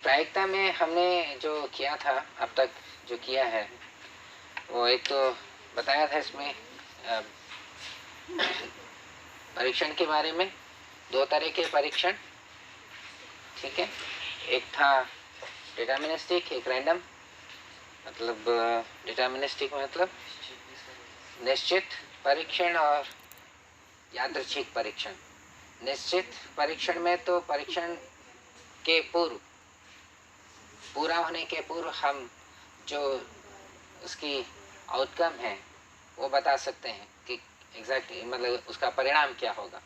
प्रायिकता में हमने जो किया था अब तक जो किया है वो एक तो बताया था इसमें परीक्षण के बारे में। दो तरह के परीक्षण, ठीक है। एक था डिटर्मिनिस्टिक, एक रैंडम। मतलब डिटर्मिनिस्टिक मतलब निश्चित परीक्षण और यादृच्छिक परीक्षण। निश्चित परीक्षण में तो परीक्षण के पूरा होने के पूर्व हम जो उसकी आउटकम है वो बता सकते हैं कि एग्जैक्टली मतलब उसका परिणाम क्या होगा।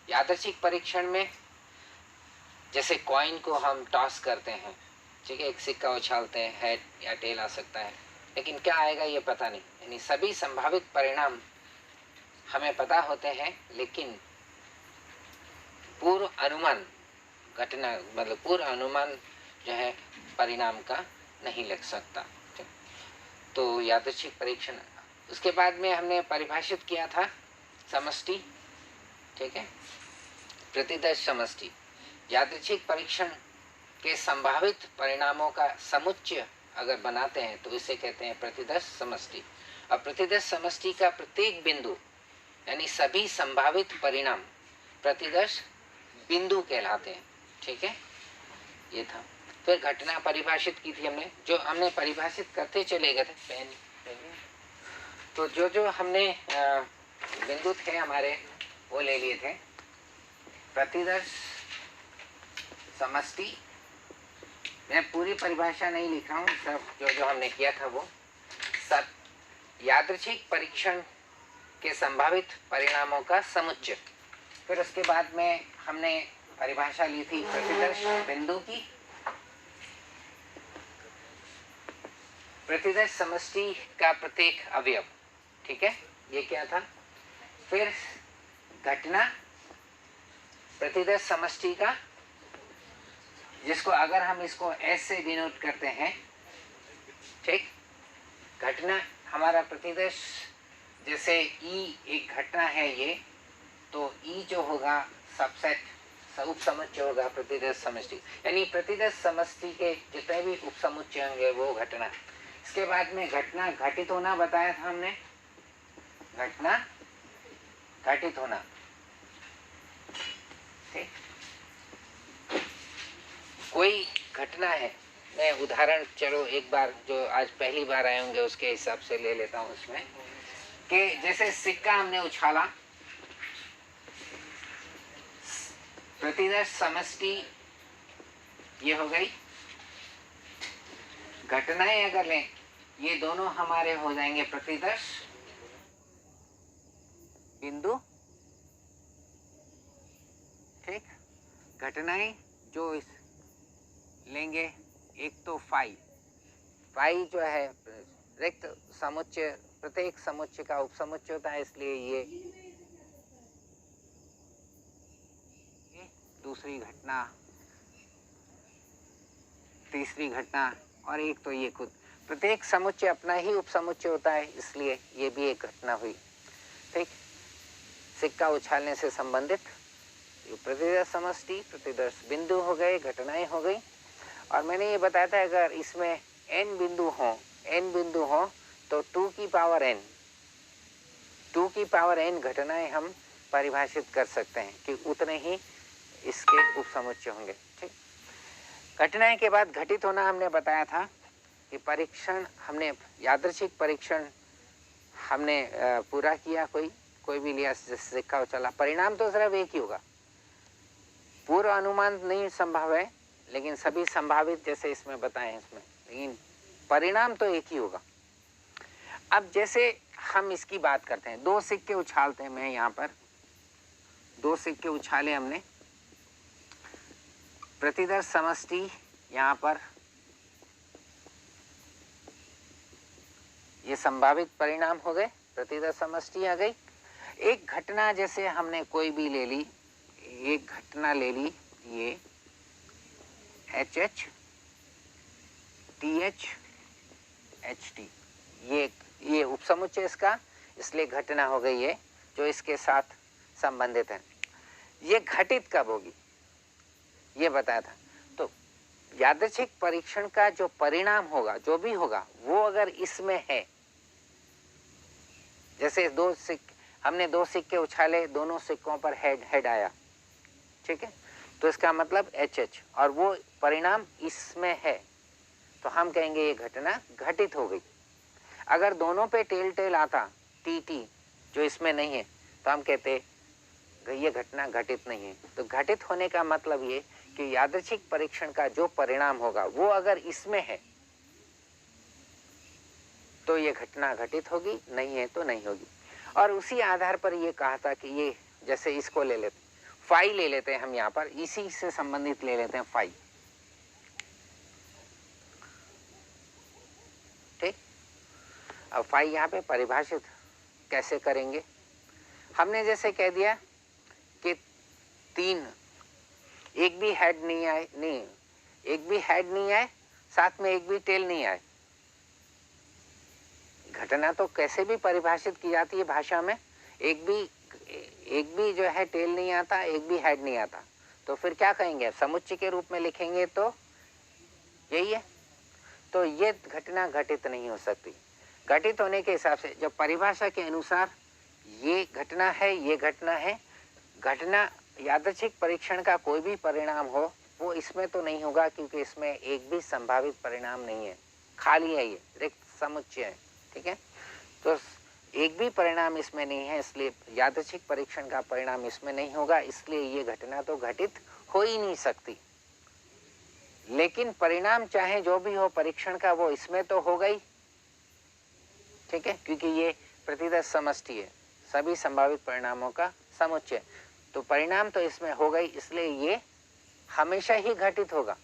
यादृच्छिक परीक्षण में जैसे कॉइन को हम टॉस करते हैं, ठीक है, एक सिक्का उछालते हैं, हेड या टेल आ सकता है, लेकिन क्या आएगा ये पता नहीं। यानी सभी संभावित परिणाम हमें पता होते हैं, लेकिन पूर्व अनुमान घटना मतलब पूर्व अनुमान जो है परिणाम का नहीं लग सकता। तो यादृच्छिक परीक्षण। उसके बाद में हमने परिभाषित किया था समष्टि, ठीक है, प्रतिदर्श समष्टि। यादृच्छिक परीक्षण के संभावित परिणामों का समुच्चय अगर बनाते हैं तो इसे कहते हैं प्रतिदर्श समष्टि। और प्रतिदर्श समष्टि का प्रत्येक बिंदु यानी सभी संभावित परिणाम प्रतिदर्श बिंदु कहलाते हैं, ठीक है। ये था। फिर घटना परिभाषित की थी हमने, जो हमने परिभाषित करते चले गए थे पेन। तो जो जो हमने बिंदु थे हमारे वो ले लिए थे। प्रतिदर्श समष्टि, मैं पूरी परिभाषा नहीं लिख रहा हूँ, सब जो जो हमने किया था वो सब। यादृच्छिक परीक्षण के संभावित परिणामों का समुच्चय। फिर उसके बाद में हमने परिभाषा ली थी प्रतिदर्श बिंदु की। प्रतिदर्श समष्टि का प्रत्येक अवयव, ठीक है, ये क्या था। फिर घटना प्रतिदर्श समष्टि का, जिसको अगर हम इसको एस से डिनोट करते हैं, ठीक। घटना हमारा प्रतिदर्श, जैसे ई एक घटना है ये, तो ई जो होगा सबसेट उपसमुच्चय होगा प्रतिदर्श समष्टि। यानी प्रतिदर्श समष्टि के जितने भी उपसमुच्चय होंगे वो घटना। इसके बाद में घटना घटित होना बताया था हमने। घटना घटित होना, ठीक। कोई घटना है, मैं उदाहरण चलो एक बार जो आज पहली बार आए होंगे उसके हिसाब से ले लेता हूँ उसमें, कि जैसे सिक्का हमने उछाला, प्रतिदर्श समष्टि ये हो गई। घटनाएं अगर लें, ये दोनों हमारे हो जाएंगे प्रतिदर्श बिंदु, ठीक। घटनाएं जो इस लेंगे, एक तो फाई जो है रिक्त समुच्चय, प्रत्येक समुच्चय का उपसमुच्चय होता है, इसलिए ये दूसरी घटना, तीसरी घटना, और एक तो ये खुद। प्रत्येक समुच्चय अपना ही उपसमुच्चय होता है, इसलिए ये भी एक घटना हुई, ठीक। सिक्का उछालने से संबंधित प्रतिदर्श समष्टि, प्रतिदर्श बिंदु हो गए, घटनाएं हो गई। और मैंने ये बताया था अगर इसमें n बिंदु हो तो 2 की पावर n घटनाएं हम परिभाषित कर सकते हैं कि उतने ही इसके उपसमुच्चय होंगे, ठीक। घटनाएं के बाद घटित होना हमने बताया था कि परीक्षण हमने यादृच्छिक परीक्षण हमने पूरा किया, कोई भी लिया, सिक्का उछाला, परिणाम तो सिर्फ एक ही होगा। पूर्व अनुमान नहीं संभव है, लेकिन सभी संभावित जैसे इसमें बताए हैं इसमें, लेकिन परिणाम तो एक ही होगा। अब जैसे हम इसकी बात करते हैं, 2 सिक्के उछालते हैं, मैं यहाँ पर 2 सिक्के उछाले हमने, प्रतिदर्श समष्टि यहाँ पर ये संभावित परिणाम हो गए, प्रतिदर्श समष्टि आ गई। एक घटना जैसे हमने कोई भी ले ली, एक घटना ले ली, ये HH TH HT, ये उपसमुच्चय इसका, इसलिए घटना हो गई है जो इसके साथ संबंधित है। ये घटित कब होगी ये बताया था। तो यादृच्छिक परीक्षण का जो परिणाम होगा, जो भी होगा, वो अगर इसमें है, जैसे हमने 2 सिक्के उछाले, दोनों सिक्कों पर हेड आया, ठीक है, तो इसका मतलब HH, और वो परिणाम इसमें है, तो हम कहेंगे ये घटना घटित हो गई। अगर दोनों पे टेल आता, TT, जो इसमें नहीं है, तो हम कहते ये घटना घटित नहीं है। तो घटित होने का मतलब ये कि यादृच्छिक परीक्षण का जो परिणाम होगा वो अगर इसमें है तो ये घटना घटित होगी, नहीं है तो नहीं होगी। और उसी आधार पर ये कहा था कि ये, जैसे इसको ले लेते, फाई ले लेते हैं हम, यहाँ पर इसी से संबंधित ले लेते हैं फाई, ठीक। अब फाई यहाँ पे परिभाषित कैसे करेंगे? हमने जैसे कह दिया कि 3, एक भी हेड नहीं आए, नहीं, एक भी हेड नहीं आए, साथ में एक भी टेल नहीं आए, घटना तो कैसे भी परिभाषित की जाती है भाषा में, एक भी जो है टेल नहीं आता, एक भी हेड नहीं आता, तो फिर क्या कहेंगे? समुच्चय के रूप में लिखेंगे तो यही है। तो ये घटना घटित नहीं हो सकती। घटित होने के हिसाब से जब परिभाषा के अनुसार ये घटना है, ये घटना है, घटना यादृच्छिक परीक्षण का कोई भी परिणाम हो वो इसमें तो नहीं होगा, क्योंकि इसमें एक भी संभावित परिणाम नहीं है, खाली है, ये रिक्त समुच्चय है, ठीक है। तो एक भी परिणाम इसमें नहीं है, इसलिए यादृच्छिक परीक्षण का परिणाम इसमें नहीं होगा, इसलिए ये घटना तो घटित हो ही नहीं सकती। लेकिन परिणाम चाहे जो भी हो परीक्षण का, वो इसमें तो हो गई, ठीक है, क्योंकि ये प्रतिदर्श समष्टि है, सभी संभावित परिणामों का समुच्चय, तो परिणाम तो इसमें हो गई, इसलिए ये हमेशा ही घटित होगा।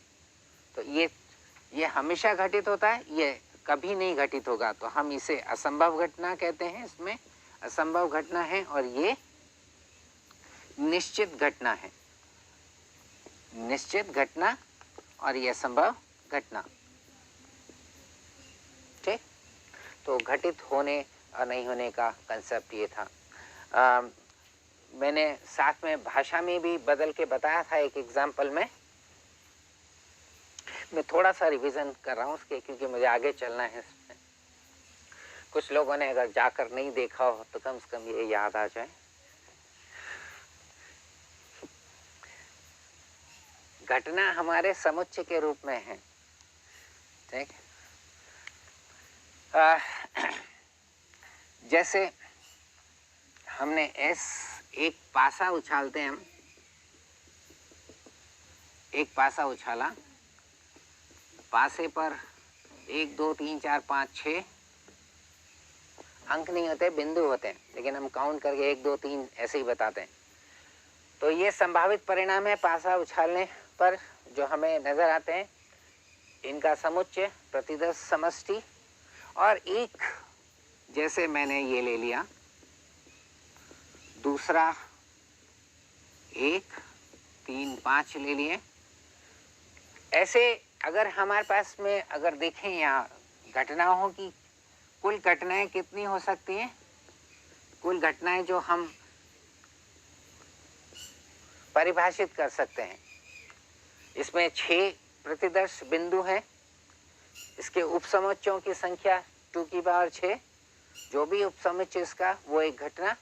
तो ये हमेशा घटित होता है, ये कभी नहीं घटित होगा, तो हम इसे असंभव घटना कहते हैं। इसमें असंभव घटना है और ये निश्चित घटना है, निश्चित घटना और ये असंभव घटना, ठीक। तो घटित होने और नहीं होने का कंसेप्ट ये था। मैंने साथ में भाषा में भी बदल के बताया था एक एग्जाम्पल में। मैं थोड़ा सा रिवीजन कर रहा हूँ उसके, क्योंकि मुझे आगे चलना है इसमें। कुछ लोगों ने अगर जाकर नहीं देखा हो तो कम से कम ये याद आ जाए। घटना हमारे समुच्चय के रूप में है, ठीक। जैसे हमने एक पासा उछालते हैं, हम एक पासा उछाला, पासे पर 1 2 3 4 5 6 अंक नहीं होते, बिंदु होते हैं, लेकिन हम काउंट करके 1 2 3 ऐसे ही बताते हैं। तो ये संभावित परिणाम है पासा उछालने पर जो हमें नजर आते हैं, इनका समुच्चय, प्रतिदर्श समष्टि, और एक जैसे मैंने ये ले लिया, दूसरा 1 3 5 ले लिए। ऐसे अगर हमारे पास में अगर देखें यहाँ घटनाओं की कुल घटनाएं कितनी हो सकती हैं, कुल घटनाएं जो हम परिभाषित कर सकते हैं, इसमें 6 प्रतिदर्श बिंदु हैं, इसके उपसमुच्चयों की संख्या 2 की पावर 6, जो भी उपसमुच्चय इसका वो एक घटना,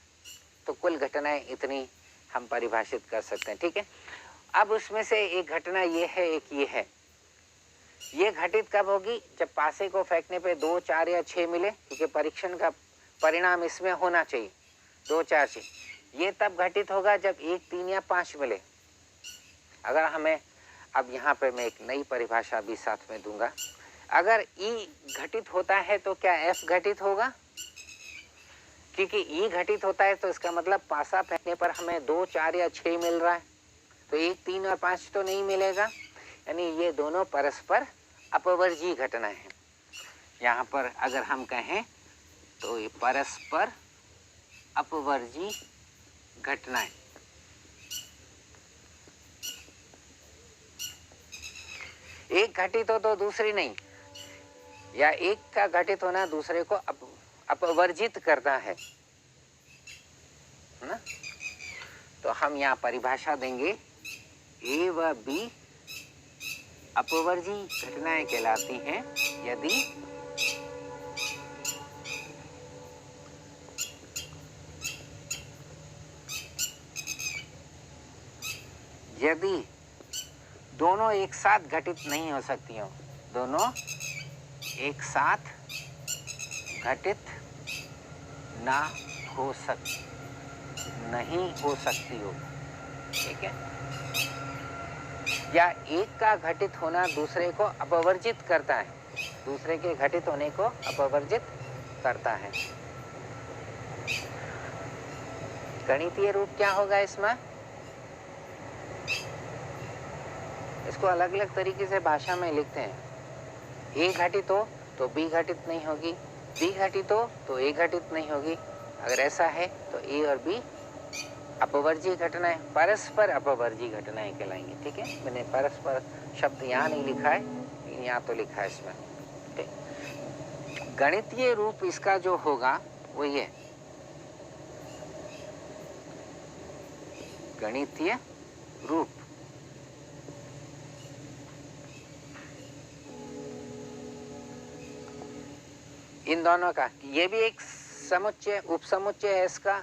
तो कुल घटनाएं इतनी हम परिभाषित कर सकते हैं, ठीक है। अब उसमें से एक घटना ये है, एक ये है। ये घटित कब होगी? जब पासे को फेंकने पे 2 4 या 6 मिले, क्योंकि परीक्षण का परिणाम इसमें होना चाहिए 2 4 6। ये तब घटित होगा जब 1 3 या 5 मिले। अगर हमें, अब यहाँ पे मैं एक नई परिभाषा भी साथ में दूंगा, अगर ई घटित होता है तो क्या एफ घटित होगा? क्योंकि ई घटित होता है तो इसका मतलब पासा फेंकने पर हमें 2 4 या 6 मिल रहा है, तो 1 3 और 5 तो नहीं मिलेगा, यानी ये दोनों परस्पर अपवर्जी घटना है। यहाँ पर अगर हम कहें तो ये परस्पर अपवर्जी घटनाएं। एक घटित हो तो दूसरी नहीं, या एक का घटित होना दूसरे को अपवर्जित करता है ना। तो हम यहाँ परिभाषा देंगे, ए व बी अपवर्जी घटनाएं कहलाती हैं यदि दोनों एक साथ घटित नहीं हो सकती हो, दोनों एक साथ घटित नहीं हो सकती हो, ठीक है। या एक का घटित होना दूसरे को अपवर्जित करता है, दूसरे के घटित होने को अपवर्जित करता है। गणितीय रूप क्या होगा इसमें? इसको अलग अलग तरीके से भाषा में लिखते हैं। ए घटित हो तो बी घटित नहीं होगी, बी घटित हो तो ए घटित नहीं होगी। अगर ऐसा है तो ए और बी अपवर्जी घटनाएं, परस्पर अपवर्जी घटनाएं कहलाएंगी, ठीक है। मैंने परस्पर शब्द यहाँ नहीं लिखा है, लेकिन यहाँ तो लिखा है इसमें, ठीक। गणितीय रूप इसका जो होगा वो ये, गणितीय रूप इन दोनों का, ये भी एक समुच्चय उपसमुच्चय है इसका,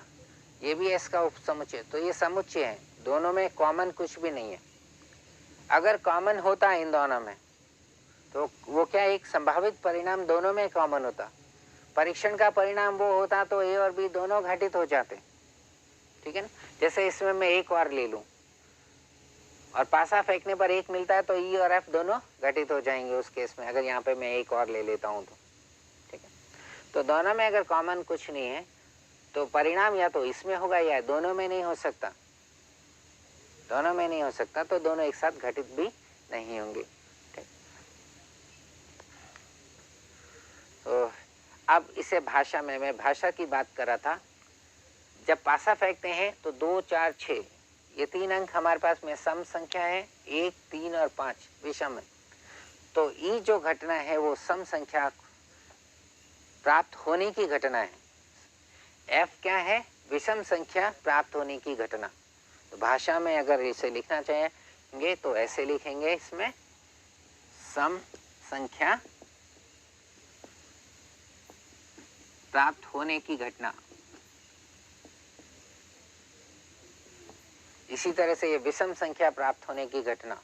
ये भी है इसका उपसमुच्चय, तो ये समुच्चय है, दोनों में कॉमन कुछ भी नहीं है। अगर कॉमन होता इन दोनों में तो वो क्या, एक संभावित परिणाम दोनों में कॉमन होता। परीक्षण का परिणाम वो होता तो ए और बी दोनों घटित हो जाते, ठीक है ना। जैसे इसमें मैं एक और ले लूं और पासा फेंकने पर एक मिलता है तो ई और एफ दोनों घटित हो जाएंगे उस केस में, अगर यहाँ पे मैं एक और ले लेता हूँ तो, ठीक है। तो दोनों में अगर कॉमन कुछ नहीं है तो परिणाम या तो इसमें होगा या दोनों में नहीं हो सकता, दोनों में नहीं हो सकता, तो दोनों एक साथ घटित भी नहीं होंगे, ठीक। तो अब इसे भाषा में, मैं भाषा की बात कर रहा था, जब पासा फेंकते हैं तो 2, 4, 6 ये 3 अंक हमारे पास में सम संख्या है, 1, 3 और 5 विषम है। तो ई जो घटना है वो सम संख्या प्राप्त होने की घटना है। एफ क्या है? विषम संख्या प्राप्त होने की घटना। तो भाषा में अगर इसे लिखना चाहेंगे तो ऐसे लिखेंगे, इसमें सम संख्या प्राप्त होने की घटना। इसी तरह से ये विषम संख्या प्राप्त होने की घटना।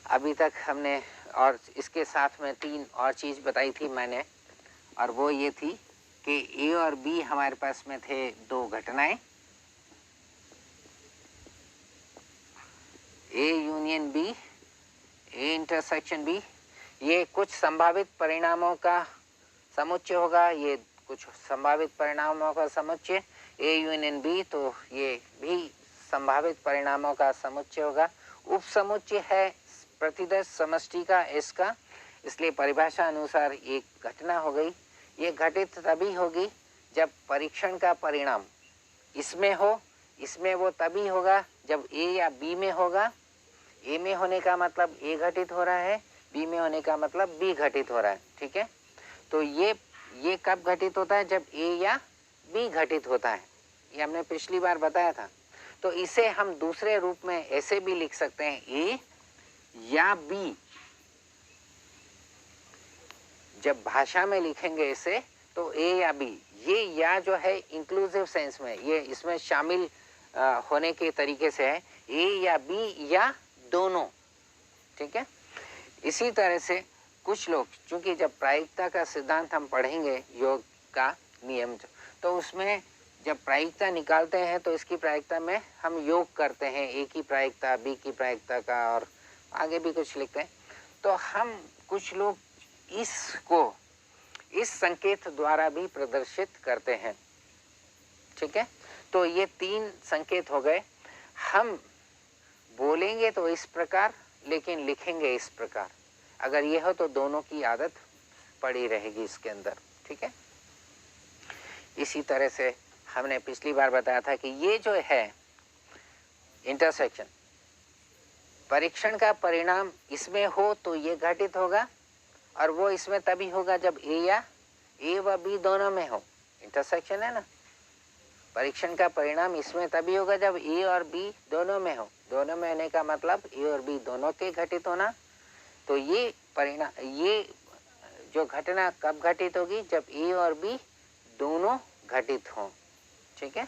अभी तक हमने, और इसके साथ में 3 और चीज बताई थी मैंने, और वो ये थी कि ए और बी हमारे पास में थे 2 घटनाएं, A union B, A intersection B. ये कुछ संभावित परिणामों का समुच्चय होगा, ये कुछ संभावित परिणामों का समुच्चय। ए यूनियन बी, तो ये भी संभावित परिणामों का समुच्चय होगा। उपसमुच्चय है प्रतिदर्श समष्टि का एस का, इसलिए परिभाषा अनुसार एक घटना हो गई। ये घटित तभी होगी जब परीक्षण का परिणाम इसमें हो, इसमें वो तभी होगा जब ए या बी में होगा। ए में होने का मतलब ए घटित हो रहा है, बी में होने का मतलब बी घटित हो रहा है, ठीक है। तो ये कब घटित होता है? जब ए या बी घटित होता है, ये हमने पिछली बार बताया था। तो इसे हम दूसरे रूप में ऐसे भी लिख सकते हैं, ए या बी। जब भाषा में लिखेंगे इसे तो ए या बी, ये या जो है इंक्लूसिव सेंस में, ये इसमें शामिल होने के तरीके से है, ए या बी या दोनों, ठीक है। इसी तरह से कुछ लोग, चूंकि जब प्रायिकता का सिद्धांत हम पढ़ेंगे, योग का नियम, तो उसमें जब प्रायिकता निकालते हैं तो इसकी प्रायिकता में हम योग करते हैं, ए की प्रायिकता, बी की प्रायिकता का, और आगे भी कुछ लिखते हैं। तो हम कुछ लोग इसको इस संकेत द्वारा भी प्रदर्शित करते हैं, ठीक है। तो ये 3 संकेत हो गए। हम बोलेंगे तो इस प्रकार, लेकिन लिखेंगे इस प्रकार। अगर ये हो तो दोनों की आदत पड़ी रहेगी इसके अंदर, ठीक है। इसी तरह से हमने पिछली बार बताया था कि ये जो है इंटरसेक्शन, परीक्षण का परिणाम इसमें हो तो ये घटित होगा, और वो इसमें तभी होगा जब ए या ए व बी दोनों में हो, इंटरसेक्शन है ना, परीक्षण का परिणाम इसमें तभी होगा जब ए और बी दोनों में हो। दोनों में होने का मतलब ए और बी दोनों के घटित होना। तो ये परिणाम, ये जो घटना कब घटित होगी, जब ए और बी दोनों घटित हों। ठीक है,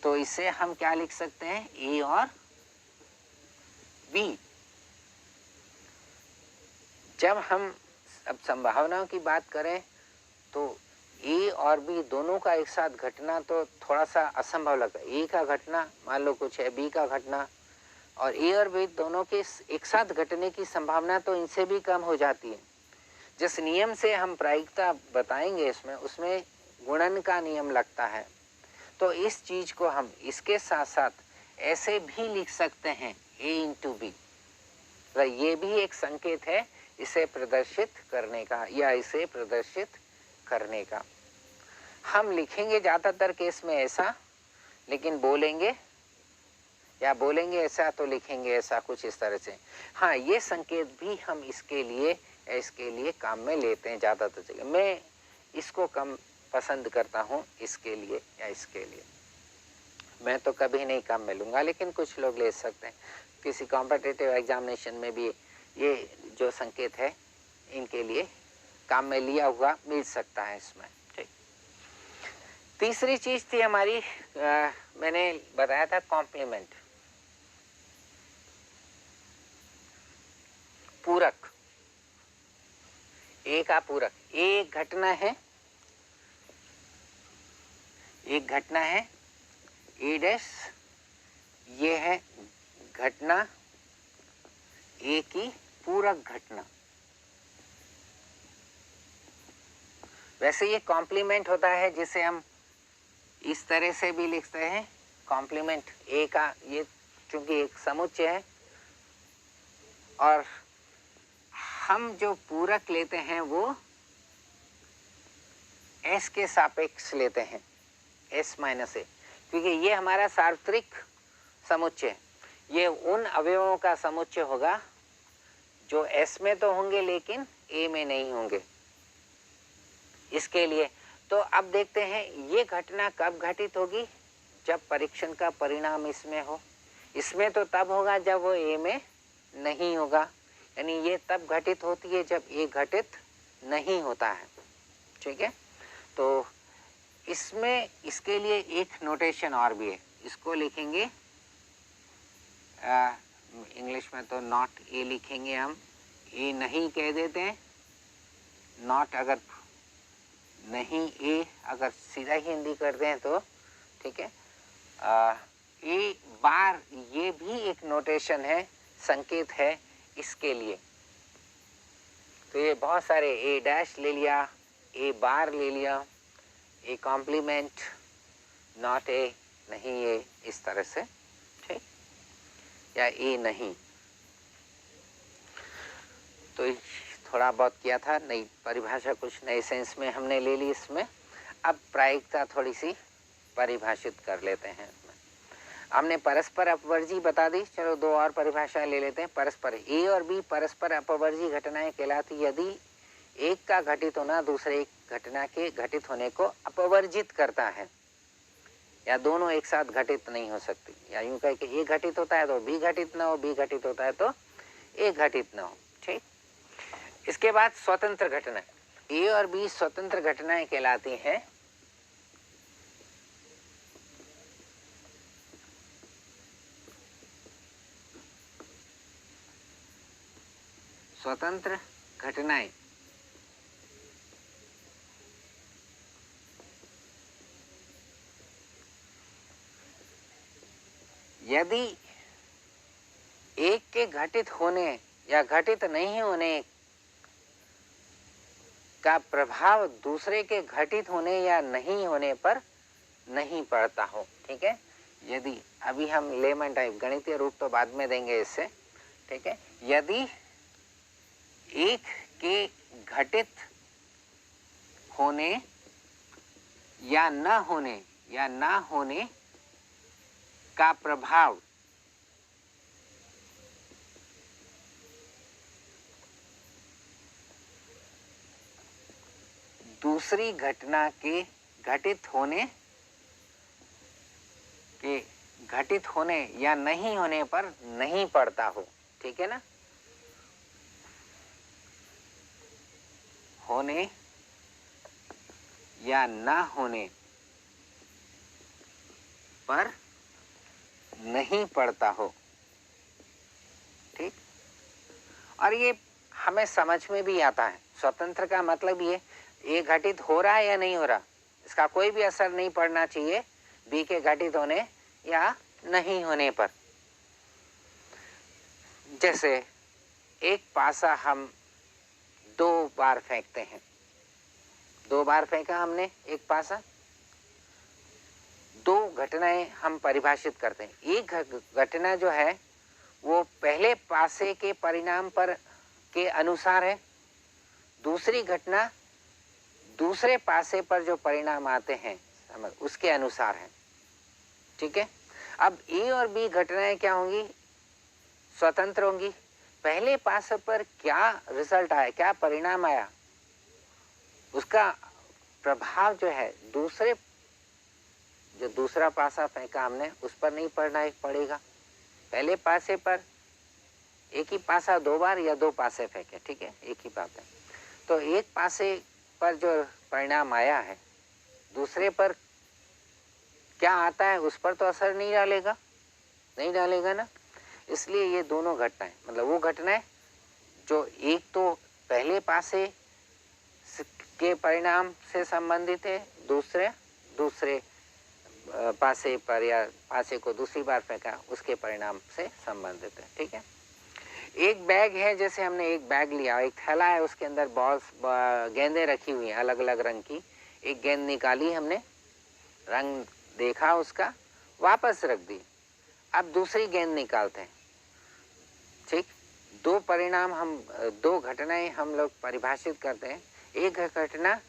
तो इसे हम क्या लिख सकते हैं, ए और बी। जब हम अब संभावनाओं की बात करें तो ए और बी दोनों का एक साथ घटना तो थोड़ा सा असंभव लगता है। ए का घटना मान लो कुछ है, बी का घटना, और ए और बी दोनों के एक साथ घटने की संभावना तो इनसे भी कम हो जाती है। जिस नियम से हम प्रायिकता बताएंगे इसमें, उसमें गुणन का नियम लगता है। तो इस चीज को हम इसके साथ साथ ऐसे भी लिख सकते हैं, ए इंटू बी। ये भी एक संकेत है इसे प्रदर्शित करने का या इसे प्रदर्शित करने का। हम लिखेंगे ज्यादातर केस में ऐसा, लेकिन बोलेंगे या बोलेंगे ऐसा तो लिखेंगे ऐसा, कुछ इस तरह से। हाँ, ये संकेत भी हम इसके लिए काम में लेते हैं ज्यादातर जगह। मैं इसको कम पसंद करता हूँ, इसके लिए या इसके लिए मैं तो कभी नहीं काम में लूंगा, लेकिन कुछ लोग ले सकते हैं। किसी कॉम्पिटिटिव एग्जामिनेशन में भी ये जो संकेत है इनके लिए काम में लिया हुआ मिल सकता है इसमें। ठीक, तीसरी चीज थी हमारी, मैंने बताया था कॉम्प्लीमेंट, पूरक। ए का पूरक, एक घटना है, एक घटना है ए डैश, ये है घटना ए की पूरक घटना। वैसे ये कॉम्प्लीमेंट होता है, जिसे हम इस तरह से भी लिखते हैं, कॉम्प्लीमेंट ए का, ये चूंकि एक समुच्चय है और हम जो पूरक लेते हैं वो एस के सापेक्ष लेते हैं, एस माइनस ए, क्योंकि ये हमारा सार्वत्रिक समुच्चय, ये उन अवयवों का समुच्चय होगा जो एस में तो होंगे लेकिन ए में नहीं होंगे। इसके लिए तो अब देखते हैं ये घटना कब घटित होगी, जब परीक्षण का परिणाम इसमें हो। इसमें तो तब होगा जब वो ए में नहीं होगा, यानी ये तब घटित होती है जब ए घटित नहीं होता है। ठीक है, तो इसमें इसके लिए एक नोटेशन और भी है, इसको लिखेंगे इंग्लिश में तो नॉट ए लिखेंगे हम, ए नहीं कह देते हैं, नॉट अगर नहीं ए अगर सीधा ही हिंदी करते हैं तो ठीक है। ए बार ये भी एक नोटेशन है, संकेत है इसके लिए। तो ये बहुत सारे ए डैश ले लिया, ए बार ले लिया, ए कॉम्प्लीमेंट, नॉट ए, नहीं ए, इस तरह से, ठीक, या ए नहीं। तो थोड़ा बहुत किया था, नई परिभाषा कुछ नए सेंस में हमने ले ली इसमें। अब प्रायिकता थोड़ी सी परिभाषित कर लेते हैं। हमने परस्पर अपवर्जी बता दी, चलो दो और परिभाषा ले लेते हैं। परस्पर, ए और बी परस्पर अपवर्जी घटनाएं कहलाती यदि एक का घटित होना दूसरे एक घटना के घटित होने को अपवर्जित करता है, या दोनों एक साथ घटित नहीं हो सकती, या यूं कह के ए घटित होता है तो बी घटित ना हो, बी घटित होता है तो ए घटित ना हो। ठीक, इसके बाद स्वतंत्र घटनाएं, ए और बी स्वतंत्र घटनाएं कहलाती हैं स्वतंत्र घटनाएं यदि एक के घटित होने या घटित नहीं होने का प्रभाव दूसरे के घटित होने या नहीं होने पर नहीं पड़ता हो। ठीक है, यदि अभी हम लेमन टाइप गणितीय रूप तो बाद में देंगे इससे। ठीक है, यदि एक के घटित होने या न होने का प्रभाव दूसरी घटना के घटित होने या नहीं होने पर नहीं पड़ता हो, ठीक है ना, होने या ना होने पर नहीं पड़ता हो, ठीक। और ये हमें समझ में भी आता है। स्वतंत्र का मतलब ये घटित हो रहा है या नहीं हो रहा, इसका कोई भी असर नहीं पड़ना चाहिए बी के घटित होने या नहीं होने पर। जैसे एक पासा हम 2 बार फेंकते हैं, 2 बार फेंका हमने एक पासा, 2 घटनाएं हम परिभाषित करते हैं। एक घटना जो है वो पहले पासे के परिणाम पर के अनुसार है, दूसरी घटना दूसरे पासे पर जो परिणाम आते हैं उसके अनुसार है, ठीक है। अब ए और बी घटनाएं क्या होंगी, स्वतंत्र होंगी। पहले पासे पर क्या रिजल्ट आया, क्या परिणाम आया, उसका प्रभाव जो है दूसरा पासा फेंका हमने उस पर नहीं पड़ेगा। पहले पासे पर एक ही पासा 2 बार या 2 पासे फेंके, ठीक है, एक ही बात है। तो एक पासे पर जो परिणाम आया है दूसरे पर क्या आता है उस पर तो असर नहीं डालेगा ना। इसलिए ये दोनों घटनाएं, मतलब वो घटनाएं जो एक तो पहले पासे के परिणाम से संबंधित है, दूसरे पासे पर या पासे को दूसरी बार फेंका उसके परिणाम से संबंधित है, ठीक है। एक बैग है, जैसे हमने एक बैग लिया, एक थैला है, उसके अंदर बॉल्स गेंदें रखी हुई हैं अलग अलग रंग की। एक गेंद निकाली हमने, रंग देखा उसका, वापस रख दी। अब दूसरी गेंद निकालते हैं, ठीक। 2 परिणाम दो घटनाएं हम लोग परिभाषित करते हैं। एक घटना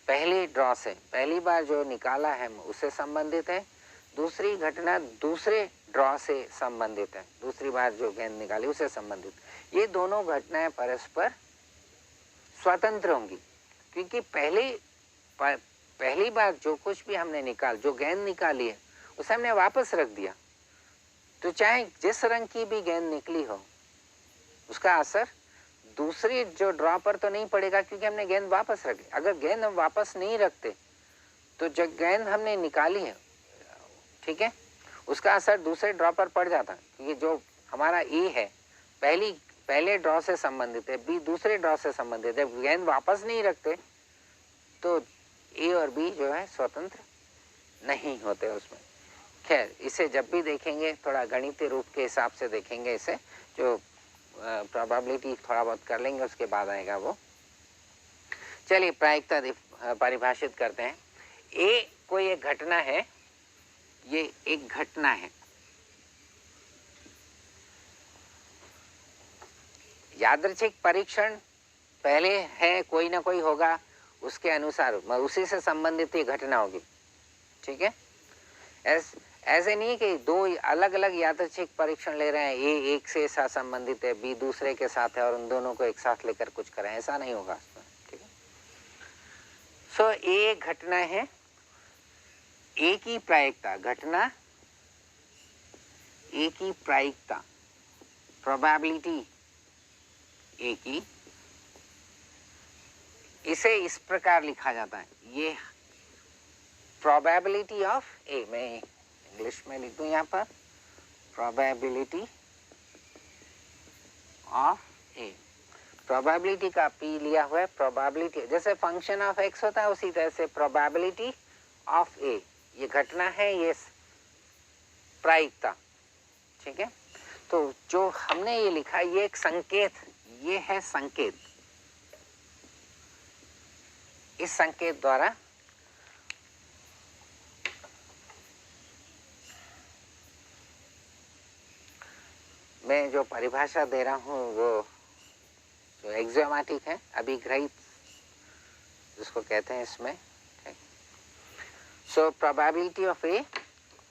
पहले ड्रॉ से, पहली बार जो निकाला है उससे संबंधित है, दूसरी घटना दूसरे ड्रॉ से संबंधित है, दूसरी बार जो गेंद निकाली उससे संबंधित। ये दोनों घटनाएं परस्पर स्वतंत्र होंगी, क्योंकि पहली बार जो कुछ भी हमने जो गेंद निकाली है उसे हमने वापस रख दिया, तो चाहे जिस रंग की भी गेंद निकली हो उसका असर दूसरी जो ड्रॉ पर तो नहीं पड़ेगा, क्योंकि हमने गेंद वापस रख ली। अगर गेंद हम वापस नहीं रखते तो जो गेंद हमने निकाली है, ठीक है, उसका असर दूसरे ड्रॉ पर पड़ जाता है, क्योंकि जो हमारा ए है पहले ड्रॉ से संबंधित है, बी दूसरे ड्रॉ से संबंधित है। गेंद वापस नहीं रखते तो ए और बी जो है स्वतंत्र नहीं होते उसमें। खैर, इसे जब भी देखेंगे थोड़ा गणितीय रूप के हिसाब से देखेंगे, इसे जो प्रोबेबिलिटी थोड़ा बहुत कर लेंगे उसके बाद आएगा वो। चलिए प्रायिकता परिभाषित करते हैं। ए कोई एक घटना है, ये एक घटना है, यादृच्छिक परीक्षण पहले है, कोई ना कोई होगा, उसके अनुसार उसी से संबंधित ये घटना होगी, ठीक है। ऐसे नहीं कि 2 अलग अलग यादृच्छिक परीक्षण ले रहे हैं, ए एक से साथ संबंधित है, बी दूसरे के साथ है और उन दोनों को एक साथ लेकर कुछ करें, ऐसा नहीं होगा, ठीक है। सो ए घटना है, ए की प्रायिकता, घटना ए की प्रायिकता, प्रोबेबिलिटी ए की, इसे इस प्रकार लिखा जाता है, ये प्रोबेबिलिटी ऑफ ए, मैं इंग्लिश में लिख दूं यहाँ पर, प्रोबेबिलिटी ऑफ ए। प्रोबेबिलिटी का पी लिया हुआ है, प्रोबेबिलिटी जैसे फंक्शन ऑफ एक्स होता है उसी तरह से प्रोबेबिलिटी ऑफ ए, ये घटना है, ये प्रायिकता, ठीक है। तो जो हमने ये लिखा, ये एक संकेत, ये है संकेत। इस संकेत द्वारा मैं जो परिभाषा दे रहा हूँ वो जो एक्सियोमेटिक है, अभिग्रहित जिसको कहते हैं इसमें, सो प्रोबेबिलिटी ऑफ ए,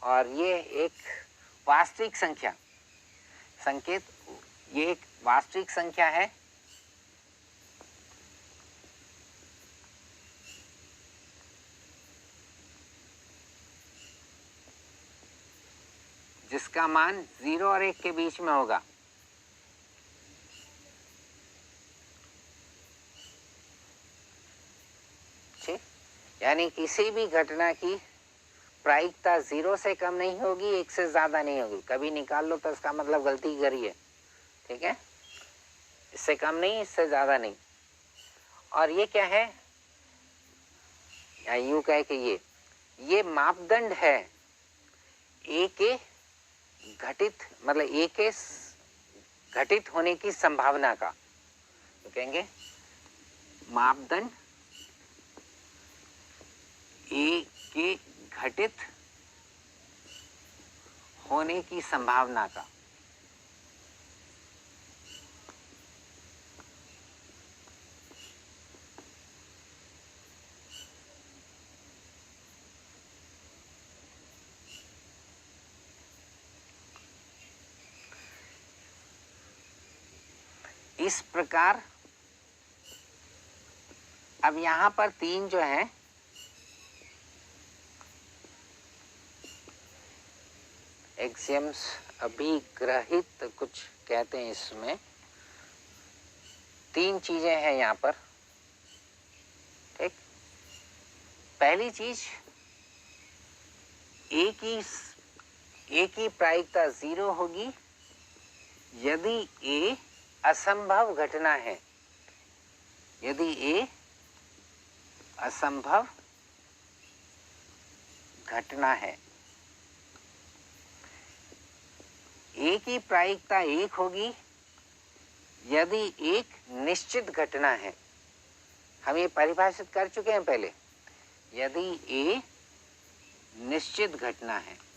और ये एक वास्तविक संख्या, संकेत, ये एक वास्तविक संख्या है जिसका मान 0 और 1 के बीच में होगा। ठीक, यानी किसी भी घटना की प्रायिकता 0 से कम नहीं होगी, 1 से ज्यादा नहीं होगी। कभी निकाल लो तो इसका मतलब गलती करी है। ठीक है, इससे कम नहीं, इससे ज्यादा नहीं। और ये क्या है, या यूं कहे कि ये मापदंड है ए के घटित, मतलब ए के घटित होने की संभावना का। तो कहेंगे मापदंड ए के घटित होने की संभावना का। इस प्रकार अब यहां पर 3 जो है एक्सियम्स अभिग्रहित कुछ कहते हैं, इसमें 3 चीजें हैं यहां पर। ठीक, पहली चीज ए की प्रायिकता 0 होगी यदि ए असंभव घटना है। यदि ए असंभव घटना है। ए की प्रायिकता 1 होगी यदि एक निश्चित घटना है। हम ये परिभाषित कर चुके हैं पहले। यदि ए निश्चित घटना है।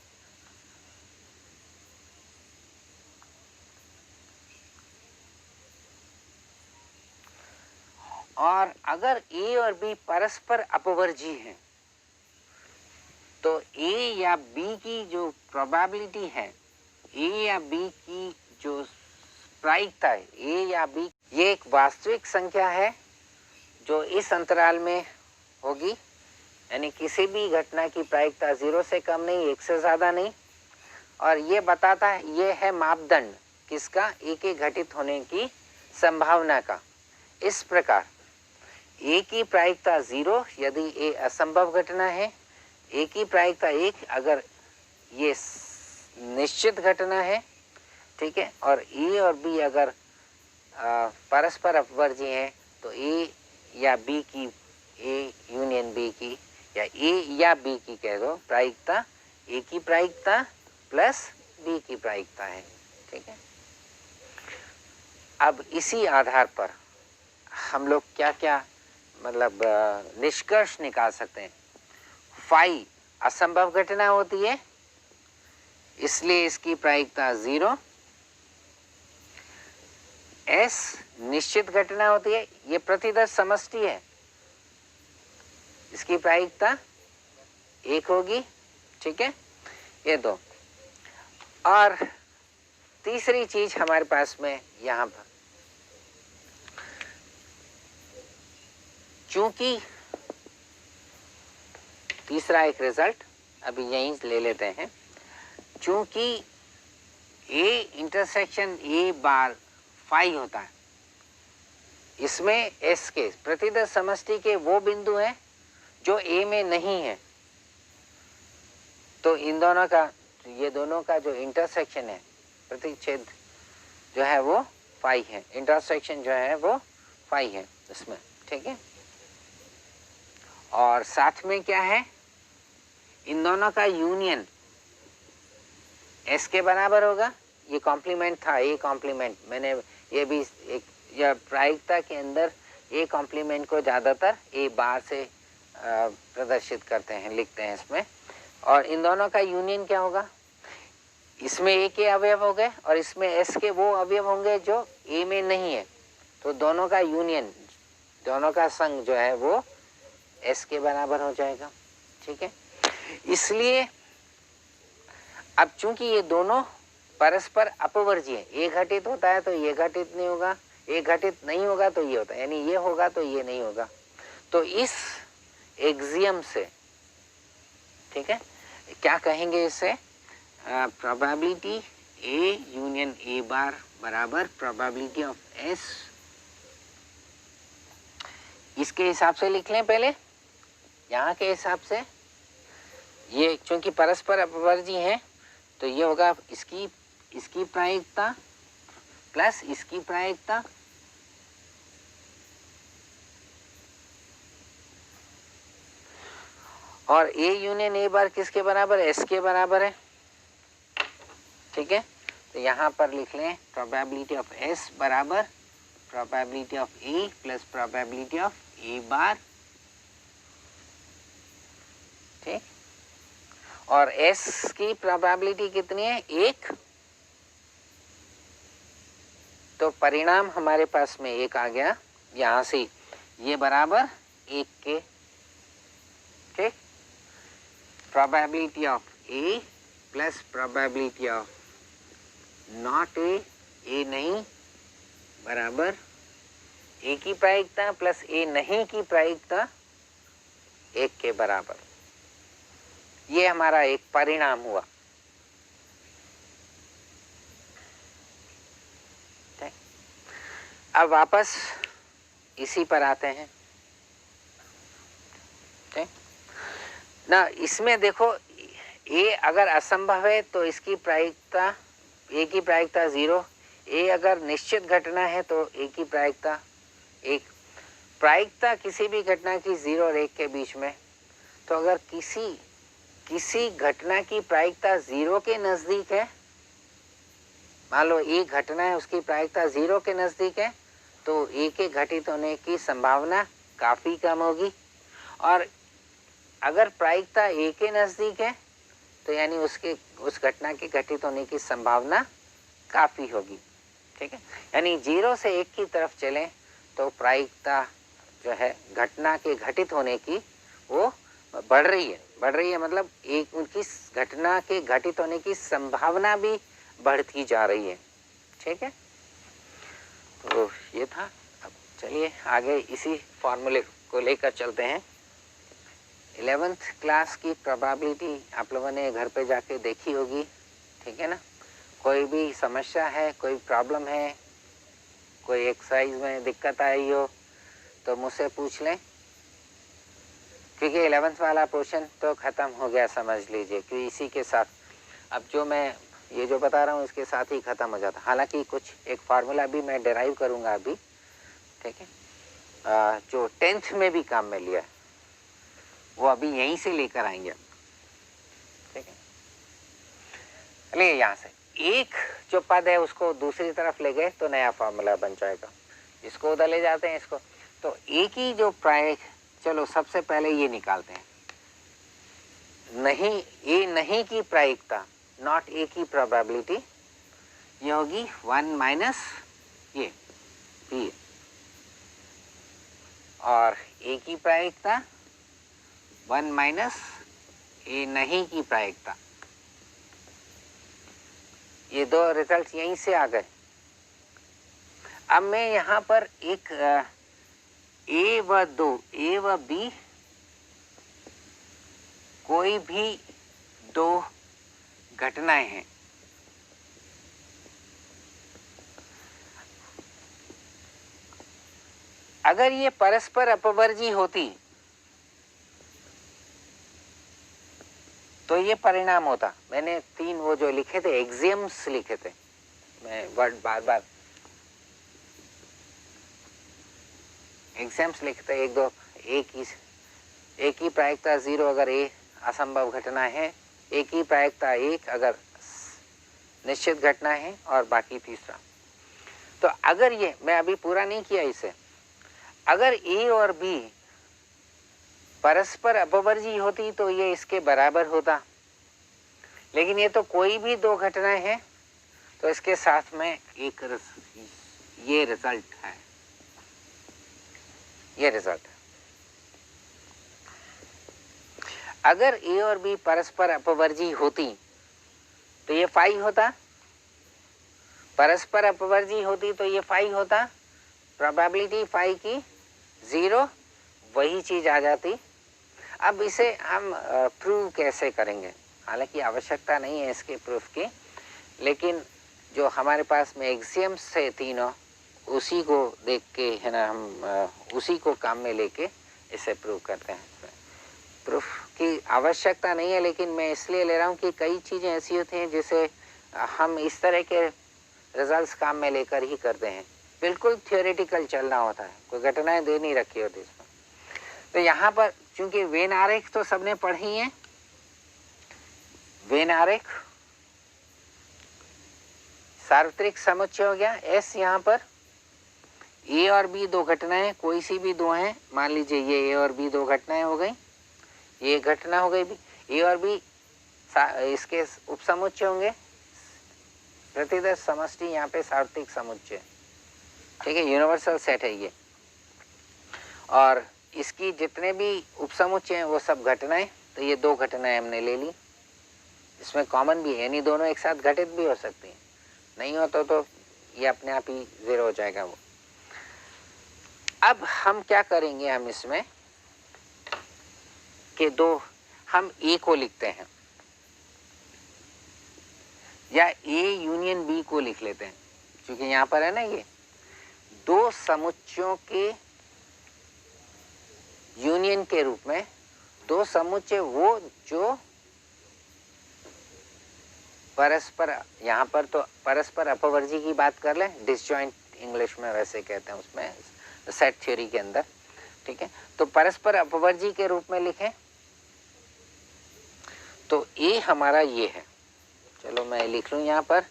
और अगर ए और बी परस्पर अपवर्जी हैं तो ए या बी की जो प्रोबेबिलिटी है, ए या बी की जो प्रायिकता है, ए या बी, ये एक वास्तविक संख्या है जो इस अंतराल में होगी। यानी किसी भी घटना की प्रायिकता 0 से कम नहीं, 1 से ज्यादा नहीं। और ये बताता है, ये है मापदंड किसका, ए के घटित होने की संभावना का। इस प्रकार ए की प्रायिकता 0 यदि ए असंभव घटना है, ए की प्रायिकता 1 अगर ये निश्चित घटना है। ठीक है, और ए और बी अगर परस्पर अपवर्जी हैं तो ए या बी की, ए यूनियन बी की, या ए या बी की कह दो प्रायिकता, ए की प्रायिकता प्लस बी की प्रायिकता है। ठीक है, अब इसी आधार पर हम लोग क्या क्या मतलब निष्कर्ष निकाल सकते हैं। फाई असंभव घटना होती है इसलिए इसकी प्रायिकता 0। एस निश्चित घटना होती है, ये प्रतिदर्श समष्टि है, इसकी प्रायिकता 1 होगी। ठीक है, ये 2। और तीसरी चीज हमारे पास में यहां पर, चूंकि तीसरा एक रिजल्ट अभी यहीं ले लेते हैं, चूंकि A intersection A bar phi होता है, इसमें एस के प्रतिदर्श समष्टि के वो बिंदु हैं जो ए में नहीं है। तो इन दोनों का, ये दोनों का जो इंटरसेक्शन है, प्रतिच्छेद जो है वो फाई है, इंटरसेक्शन जो है वो फाई है इसमें। ठीक है, और साथ में क्या है, इन दोनों का यूनियन एस के बराबर होगा। ये कॉम्प्लीमेंट था, ए कॉम्प्लीमेंट, मैंने ये भी एक, या प्रायिकता के अंदर ए कॉम्प्लीमेंट को ज्यादातर ए बार से प्रदर्शित करते हैं, लिखते हैं इसमें। और इन दोनों का यूनियन क्या होगा, इसमें ए के अवयव हो गए और इसमें एस के वो अवयव होंगे जो ए में नहीं है। तो दोनों का यूनियन, दोनों का संग जो है वो एस के बराबर हो जाएगा। ठीक है, इसलिए अब चूंकि ये दोनों परस्पर अपवर्जी है, ये घटित होता है तो ये घटित नहीं होगा, ये घटित नहीं होगा तो ये होता है, यानी ये होगा तो ये नहीं होगा। तो इस एक्सियम से, ठीक है, क्या कहेंगे इसे, प्रोबेबिलिटी ए यूनियन ए बार बराबर प्रोबेबिलिटी ऑफ एस, इसके हिसाब से लिख लें पहले, यहाँ के हिसाब से। ये चूंकि परस्पर अपवर्जी है तो ये होगा इसकी प्रायिकता प्लस इसकी प्रायिकता, और ए यूनियन ए बार किसके बराबर, एस के बराबर है। ठीक है, तो यहाँ पर लिख लें प्रोबेबिलिटी ऑफ एस बराबर probability of A plus probability of A bar. ठीक, और एस की प्रोबेबिलिटी कितनी है, 1, तो परिणाम हमारे पास में 1 आ गया। यहाँ से ये बराबर 1 के। ठीक, probability of A plus probability of not a नहीं बराबर ए की प्रायिकता प्लस ए नहीं की प्रायिकता 1 के बराबर। ये हमारा एक परिणाम हुआ। अब वापस इसी पर आते हैं। ठीक ना, इसमें देखो ए अगर असंभव है तो इसकी प्रायिकता, ए की प्रायिकता 0, ए अगर निश्चित घटना है तो ए की प्रायिकता 1। प्रायिकता किसी भी घटना की 0 और 1 के बीच में, तो अगर किसी घटना की प्रायिकता 0 के नजदीक है, मान लो एक घटना है उसकी प्रायिकता 0 के नजदीक है, तो ए के घटित होने की संभावना काफी कम होगी। और अगर प्रायिकता ए के नजदीक है तो यानी उस घटना के घटित होने की संभावना काफी होगी। ठीक है, यानी 0 से 1 की तरफ चलें तो प्रायिकता जो है घटना के घटित होने की वो बढ़ रही है, मतलब एक उनकी घटना के घटित होने की संभावना भी बढ़ती जा रही है। ठीक है, तो ये था। अब चलिए आगे इसी फॉर्मूले को लेकर चलते हैं। 11th क्लास की प्रोबेबिलिटी आप लोगों ने घर पे जाके देखी होगी। ठीक है ना, कोई भी समस्या है, कोई प्रॉब्लम है, कोई एक्सरसाइज में दिक्कत आई हो तो मुझसे पूछ लें, क्योंकि 11th वाला पोर्शन तो ख़त्म हो गया समझ लीजिए, क्योंकि इसी के साथ अब जो मैं ये जो बता रहा हूँ इसके साथ ही ख़त्म हो जाता। हालांकि कुछ एक फार्मूला भी मैं डिराइव करूँगा अभी। ठीक है, जो 10th में भी काम में लिया है वो अभी यहीं से लेकर आएंगे। ठीक है, चलिए यहाँ से एक जो पद है उसको दूसरी तरफ ले गए तो नया फार्मूला बन जाएगा। इसको उधर ले जाते हैं इसको, तो ए की जो चलो सबसे पहले ये निकालते हैं। नहीं की प्रायिकता, नॉट ए की प्रोबेबिलिटी, ये होगी 1 माइनस ये पी, और ए की प्रायिकता 1 माइनस ए नहीं की प्रायिकता। ये दो रिजल्ट यहीं से आ गए। अब मैं यहाँ पर एक ए व बी कोई भी 2 घटनाएं हैं। अगर ये परस्पर अपवर्जी होती तो ये परिणाम होता। मैंने 3 वो जो लिखे थे एक्सियम्स लिखे थे, मैं वर्ड बार बार एक्सियम्स लिखते, 1 2 एक ही प्रायिकता 0 अगर ए असंभव घटना है, एक ही प्रायिकता 1 अगर निश्चित घटना है, और बाकी तीसरा। तो अगर ये मैं अभी पूरा नहीं किया इसे, अगर ए और बी परस्पर अपवर्जी होती तो ये इसके बराबर होता, लेकिन ये तो कोई भी 2 घटनाएं हैं, तो इसके साथ में एक ये रिजल्ट है, ये रिजल्ट। अगर ए और बी परस्पर अपवर्जी होती तो ये फाई होता, परस्पर अपवर्जी होती तो ये फाई होता, प्रोबेबिलिटी फाई की 0, वही चीज आ जाती। अब इसे हम प्रूव कैसे करेंगे, हालांकि आवश्यकता नहीं है इसके प्रूफ की, लेकिन जो हमारे पास में एक्सियम्स है तीनों, उसी को देख के है ना, हम उसी को काम में लेके इसे प्रूव करते हैं। प्रूफ की आवश्यकता नहीं है, लेकिन मैं इसलिए ले रहा हूँ कि कई चीज़ें ऐसी होती हैं जिसे हम इस तरह के रिजल्ट्स काम में लेकर ही करते हैं। बिल्कुल थियोरेटिकल चलना होता है, कोई घटनाएं दे नहीं रखी होती इसमें। तो यहाँ पर चूंकि वेन आरेख तो सबने पढ़ी है, वेन आरेख सार्वत्रिक समुच्चय हो गया एस। यहाँ पर ए और बी दो घटनाएं, कोई सी भी दो हैं, मान लीजिए ये ए और बी दो घटनाएं हो गई, ये घटना हो गई भी, ए और बी इसके उपसमुच्चय होंगे, प्रतिदर्श समष्टि यहाँ पे सार्वत्रिक समुच्चय, ठीक है, यूनिवर्सल सेट है ये। और इसकी जितने भी उपसमुच्चय हैं वो सब घटनाएं, तो ये दो घटनाएं हमने ले ली। इसमें कॉमन भी है, यानी दोनों एक साथ घटित भी हो सकती हैं, नहीं हो तो ये अपने आप ही जीरो हो जाएगा वो। अब हम क्या करेंगे, हम इसमें कि दो हम ए को लिखते हैं या ए यूनियन बी को लिख लेते हैं, क्योंकि यहाँ पर है ना ये दो समुच्चयों के यूनियन के रूप में, दो समुच्चय वो जो परस्पर, यहाँ पर तो परस्पर अपवर्जी की बात कर लें, डिसजॉइंट इंग्लिश में वैसे कहते हैं उसमें सेट थ्योरी के अंदर, ठीक है। तो परस्पर अपवर्जी के रूप में लिखें तो ए हमारा ये है, चलो मैं लिख लूँ यहाँ पर,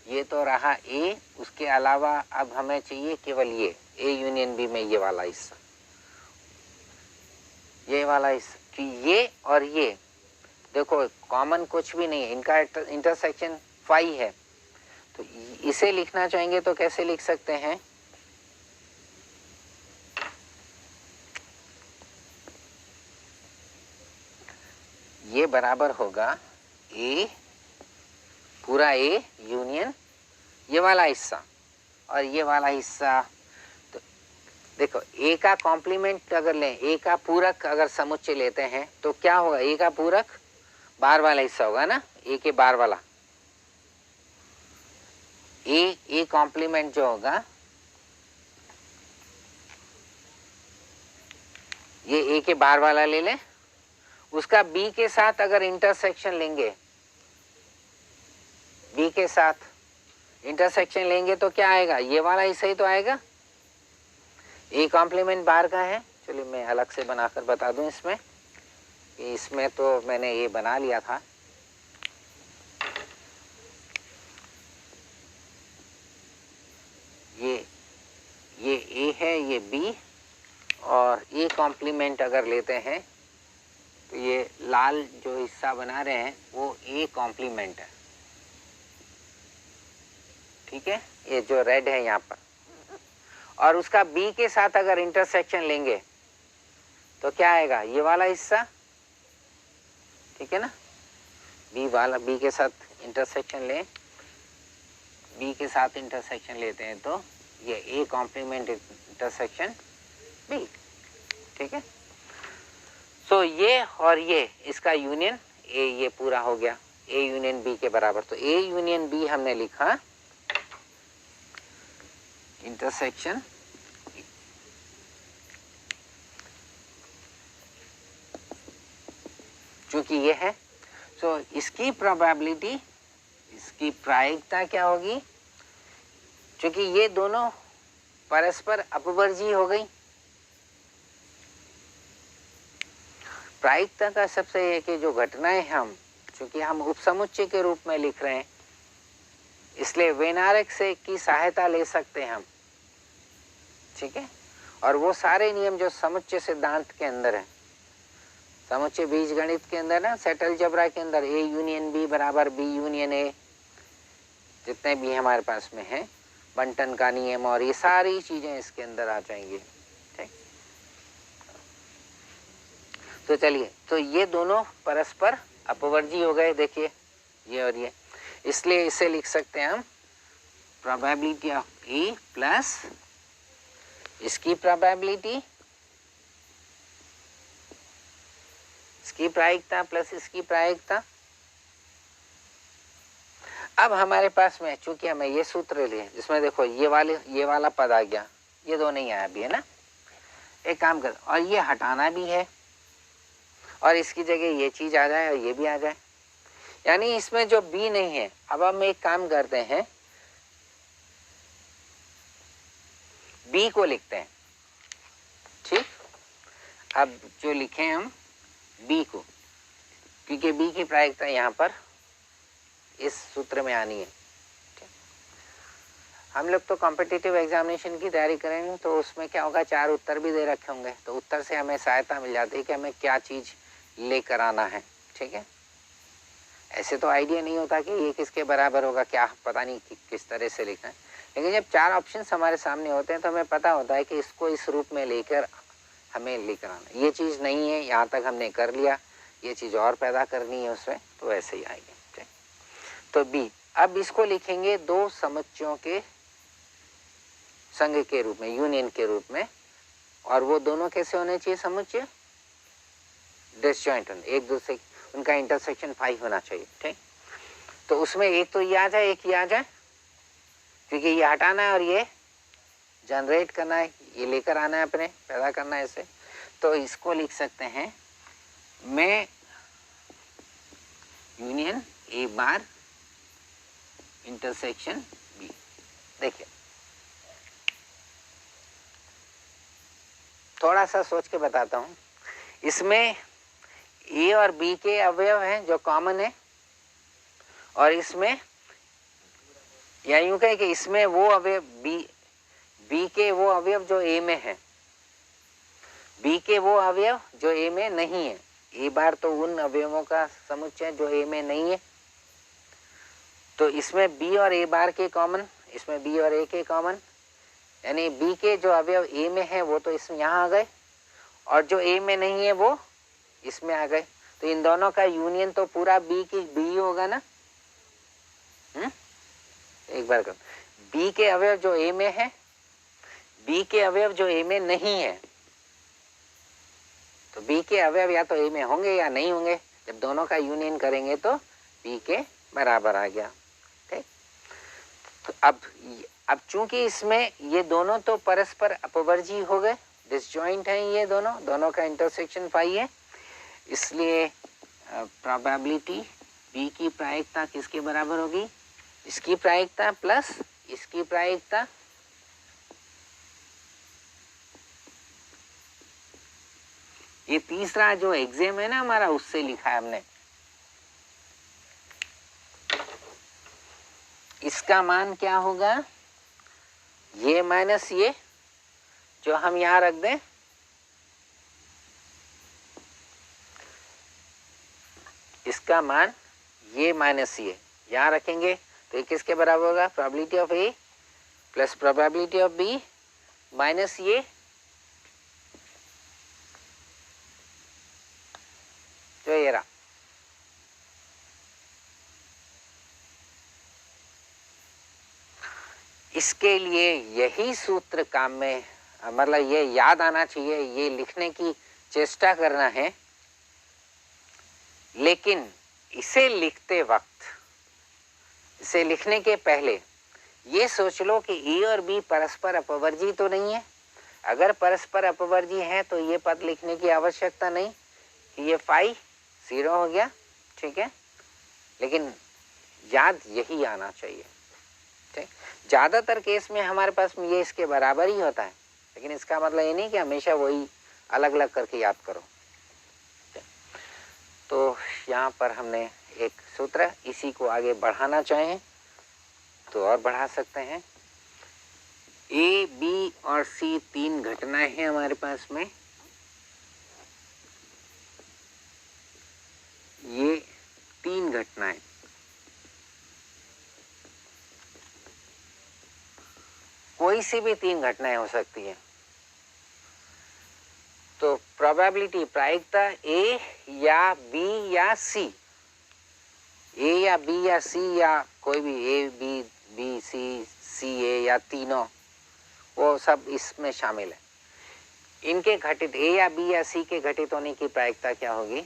ये तो रहा ए, उसके अलावा अब हमें चाहिए केवल ये ए यूनियन बी में ये वाला हिस्सा, ये वाला हिस्सा, कि ये और ये देखो कॉमन कुछ भी नहीं है, इनका इंटरसेक्शन फाई है, तो इसे लिखना चाहेंगे तो कैसे लिख सकते हैं, ये बराबर होगा ए, पूरा ए यूनियन ये वाला हिस्सा और ये वाला हिस्सा। तो देखो ए का कॉम्प्लीमेंट अगर लें, ए का पूरक अगर समुच्चय लेते हैं तो क्या होगा, ए का पूरक बार वाला हिस्सा होगा ना, ए के बार वाला, ए कॉम्प्लीमेंट जो होगा ये ए के बार वाला ले लें, उसका बी के साथ अगर इंटरसेक्शन लेंगे, बी के साथ इंटरसेक्शन लेंगे तो क्या आएगा, ये वाला हिस्सा ही तो आएगा, ए कॉम्प्लीमेंट बार का है। चलिए मैं अलग से बनाकर बता दूं, इसमें तो मैंने ये बना लिया था, ये ए है, ये बी, और ए कॉम्प्लीमेंट अगर लेते हैं तो ये लाल जो हिस्सा बना रहे हैं वो ए कॉम्प्लीमेंट है, ठीक है, ये जो रेड है यहाँ पर, और उसका बी के साथ अगर इंटरसेक्शन लेंगे तो क्या आएगा, ये वाला हिस्सा, ठीक है ना, बी के साथ इंटरसेक्शन लें, बी के साथ इंटरसेक्शन लेते हैं तो ये ए कॉम्प्लीमेंट इंटरसेक्शन बी, ठीक है। तो ये और ये इसका यूनियन ए, ये पूरा हो गया ए यूनियन बी के बराबर। तो ए यूनियन बी हमने लिखा इंटरसेक्शन चूंकि ये है, तो इसकी प्रोबेबिलिटी, इसकी प्रायिकता क्या होगी, क्योंकि ये दोनों परस्पर अपवर्जी हो गई, प्रायिकता का सबसे है कि जो घटनाएं हम, चूंकि हम उपसमुच्चय के रूप में लिख रहे हैं, इसलिए वेन आरेख से की सहायता ले सकते हैं हम, ठीक है। और वो सारे नियम जो समुच्चय सिद्धांत के अंदर है, समुच्चय बीजगणित के अंदर ना, सेट अलजेब्रा के अंदर ए यूनियन बी बराबर बी यूनियन ए, जितने भी हमारे पास में है, बंटन का नियम और ये सारी चीजें इसके अंदर आ जाएंगी, ठीक। तो चलिए, तो ये दोनों परस्पर अपवर्जी हो गए, देखिए ये और ये, इसलिए इसे लिख सकते हैं हम प्रोबेबिलिटी ऑफ ए प्लस इसकी प्रोबेबिलिटी, इसकी प्रायिकता प्लस इसकी प्रायिकता, अब हमारे पास में चूंकि हमें ये सूत्र लिए जिसमें देखो ये वाला पद आ गया, ये दो नहीं आया अभी, है ना। एक काम कर, और ये हटाना भी है और इसकी जगह ये चीज आ जाए और ये भी आ जाए, यानी इसमें जो बी नहीं है। अब हम एक काम करते हैं, बी को लिखते हैं, ठीक। अब जो लिखे हम बी को, क्योंकि बी की प्रायिकता यहाँ पर इस सूत्र में आनी है। हम लोग तो कॉम्पिटिटिव एग्जामिनेशन की तैयारी करेंगे तो उसमें क्या होगा, 4 उत्तर भी दे रखे होंगे, तो उत्तर से हमें सहायता मिल जाती है कि हमें क्या चीज लेकर आना है, ठीक है। ऐसे तो आइडिया नहीं होता कि ये किसके बराबर होगा, क्या पता नहीं किस तरह से लिखना है। लेकिन जब 4 ऑप्शंस हमारे सामने होते हैं तो हमें पता होता है कि इसको इस रूप में लेकर हमें लेकर आना। ये चीज नहीं है, यहाँ तक हमने कर लिया, ये चीज और पैदा करनी है उसमें, तो वैसे ही आएगी, ठीक। तो बी, अब इसको लिखेंगे 2 समुच्चयों के संघ के रूप में, यूनियन के रूप में। और वो दोनों कैसे होने चाहिए समुच्चय, डिसजॉइंट, एक दूसरे उनका इंटरसेक्शन 5 होना चाहिए, ठीक। तो उसमें एक तो ये आ जाए, एक ये आ जाए, क्योंकि ये हटाना है और ये जनरेट करना है, ये लेकर आना है, अपने पैदा करना है इसे। तो इसको लिख सकते हैं मैं union A bar intersection B. देखिए थोड़ा सा सोच के बताता हूं, इसमें ए और बी के अवयव हैं जो कॉमन है, और इसमें या यूं कहें कि इसमें वो अवयव बी के वो अवयव जो ए में है, बी के वो अवयव जो ए में नहीं है। ए बार तो उन अवयवों का समुच्चय जो ए में नहीं है, तो इसमें बी और ए बार के कॉमन, इसमें बी और ए के कॉमन, यानी बी के जो अवयव ए में है वो तो इसमें यहाँ आ गए, और जो ए में नहीं है वो इसमें आ गए। तो इन दोनों का यूनियन तो पूरा बी की बी होगा ना। एक बार कर, बी के अवयव जो ए में है, बी के अवयव जो ए में नहीं है, तो बी के अवयव या तो ए में होंगे या नहीं होंगे। जब दोनों का यूनियन करेंगे तो बी के बराबर आ गया, ठीक। तो अब चूंकि इसमें ये दोनों तो परस्पर अपवर्जी हो गए, डिसजॉइंट हैं ये दोनों का इंटरसेक्शन 5 है, इसलिए प्रोबेबिलिटी बी की प्रायिकता किसके बराबर होगी, इसकी प्रायिकता प्लस इसकी प्रायिकता, ये तीसरा जो एग्जाम है ना हमारा, उससे लिखा है हमने। इसका मान क्या होगा, ये माइनस ये जो हम यहां रख दें, इसका मान ये माइनस ये यहां रखेंगे, तो ये किसके बराबर होगा, probability of A plus probability of B minus ये जो ये रहा। इसके लिए यही सूत्र काम में, मतलब ये याद आना चाहिए, ये लिखने की चेष्टा करना है। लेकिन इसे लिखते वक्त, इसे लिखने के पहले ये सोच लो कि ए और बी परस्पर अपवर्जी तो नहीं है। अगर परस्पर अपवर्जी है तो ये पद लिखने की आवश्यकता नहीं कि ये 5 0 हो गया, ठीक है। लेकिन याद यही आना चाहिए, ठीक। ज्यादातर केस में हमारे पास ये इसके बराबर ही होता है, लेकिन इसका मतलब ये नहीं कि हमेशा वही अलग अलग करके याद करो। तो यहाँ पर हमने एक सूत्र, इसी को आगे बढ़ाना चाहें तो और बढ़ा सकते हैं। ए, बी और सी 3 घटनाएं हैं हमारे पास में। ये 3 घटनाएं, कोई सी भी 3 घटनाएं हो सकती है। तो प्रोबेबिलिटी प्रायिकता ए या बी या सी, ए या बी या सी या कोई भी ए बी बी सी ए या तीनों, वो सब इसमें शामिल है। इनके घटित ए या बी या सी के घटित होने की प्रायिकता क्या होगी,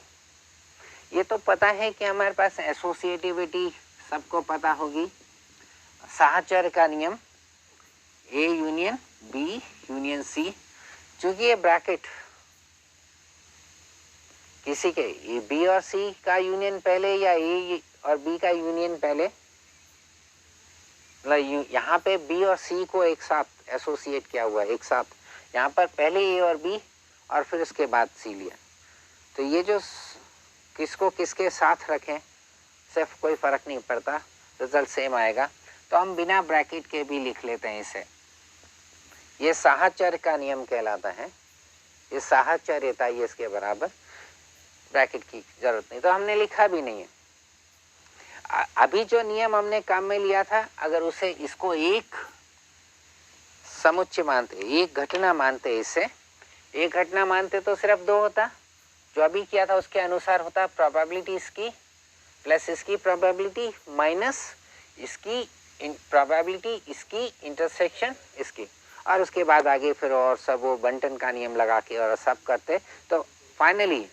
ये तो पता है कि हमारे पास एसोसिएटिविटी सबको पता होगी, साहचर्य का नियम, A union B union C. चूंकि ये ब्रैकेट किसी के बी और सी का यूनियन पहले या ए और बी का यूनियन पहले, मतलब यहाँ पे बी और सी को एक साथ एसोसिएट किया हुआ है, एक साथ। यहाँ पर पहले ए और बी और फिर उसके बाद सी लिया। तो ये जो किसको किसके साथ रखें सिर्फ कोई फर्क नहीं पड़ता, रिजल्ट सेम आएगा। तो हम बिना ब्रैकेट के भी लिख लेते हैं इसे। ये साहचर्य का नियम कहलाता है। ये साहचर्यता ये इसके बराबर, ब्रैकेट की जरूरत नहीं, तो हमने लिखा भी नहीं है। अभी जो नियम हमने काम में लिया था, अगर उसे इसको एक समुच्चय मानते, एक घटना मानते, इसे एक घटना मानते तो सिर्फ दो होता। जो अभी किया था उसके अनुसार होता प्रोबेबिलिटी इसकी प्लस इसकी प्रोबेबिलिटी माइनस इसकी प्रोबेबिलिटी इसकी इंटरसेक्शन इसकी, और उसके बाद आगे फिर और सब वो बंटन का नियम लगा के और सब करते। तो फाइनली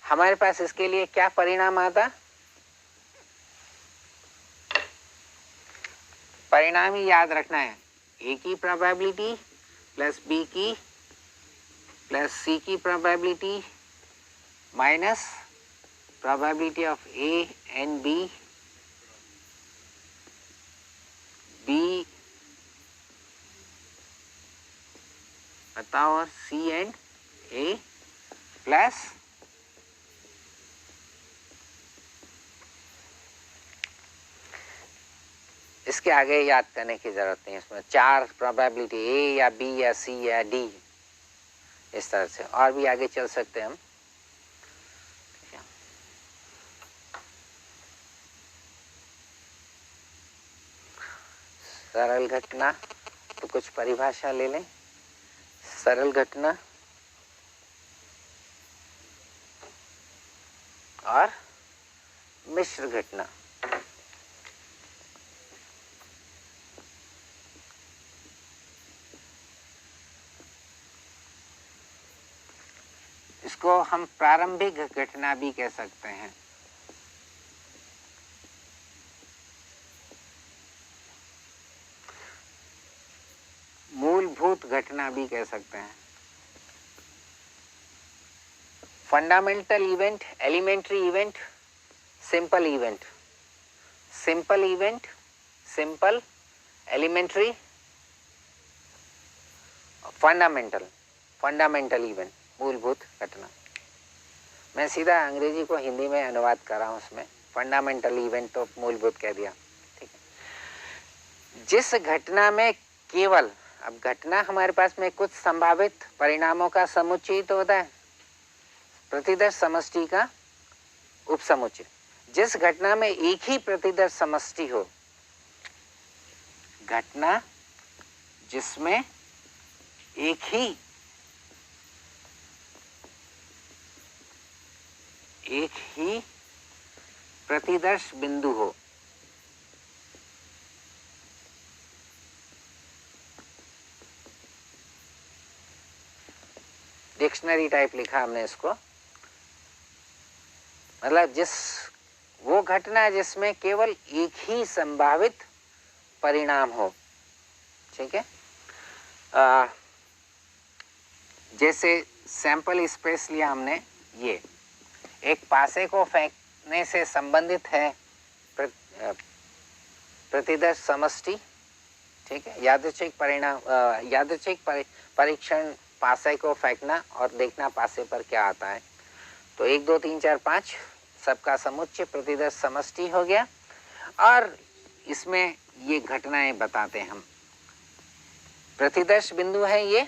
हमारे पास इसके लिए क्या परिणाम आता? परिणाम ही याद रखना है, ए की प्रोबेबिलिटी प्लस बी की प्लस सी की probability minus probability of A and B, B बताओ सी एंड ए प्लस इसके आगे याद करने की जरूरत नहीं है। इसमें चार प्रोबेबिलिटी ए या बी या सी या डी, इस तरह से और भी आगे चल सकते हैं हम। सरल घटना, तो कुछ परिभाषा ले लें। सरल घटना और मिश्र घटना। इसको हम प्रारंभिक घटना भी कह सकते हैं। मूलभूत घटना भी कह सकते हैं। Fundamental event, elementary event, simple event, simple event, simple, elementary, fundamental, fundamental event, मूलभूत घटना। मैं सीधा अंग्रेजी को हिंदी में अनुवाद कर रहा हूँ। उसमें फंडामेंटल इवेंट तो मूलभूत कह दिया, ठीक है। जिस घटना में केवल, अब घटना हमारे पास में कुछ संभावित परिणामों का समुच्चय तो होता है, प्रतिदर्श समष्टि का उपसमुच्चय। जिस घटना में एक ही प्रतिदर्श समष्टि हो, घटना जिसमें एक ही प्रतिदर्श बिंदु हो, डिक्शनरी टाइप लिखा हमने इसको, मतलब वो घटना जिसमें केवल एक ही संभावित परिणाम हो, ठीक है। जैसे सैंपल स्पेस लिया हमने, ये एक पासे को फेंकने से संबंधित है प्रतिदर्श समष्टि, ठीक है। यादृच्छिक परिणाम, यादृच्छिक परीक्षण, पासे को फेंकना और देखना पासे पर क्या आता है। तो 1 2 3 4 5 सबका समुच्चय प्रतिदर्श समष्टि हो गया। और इसमें ये घटनाएं बताते हैं हम। प्रतिदर्श बिंदु है ये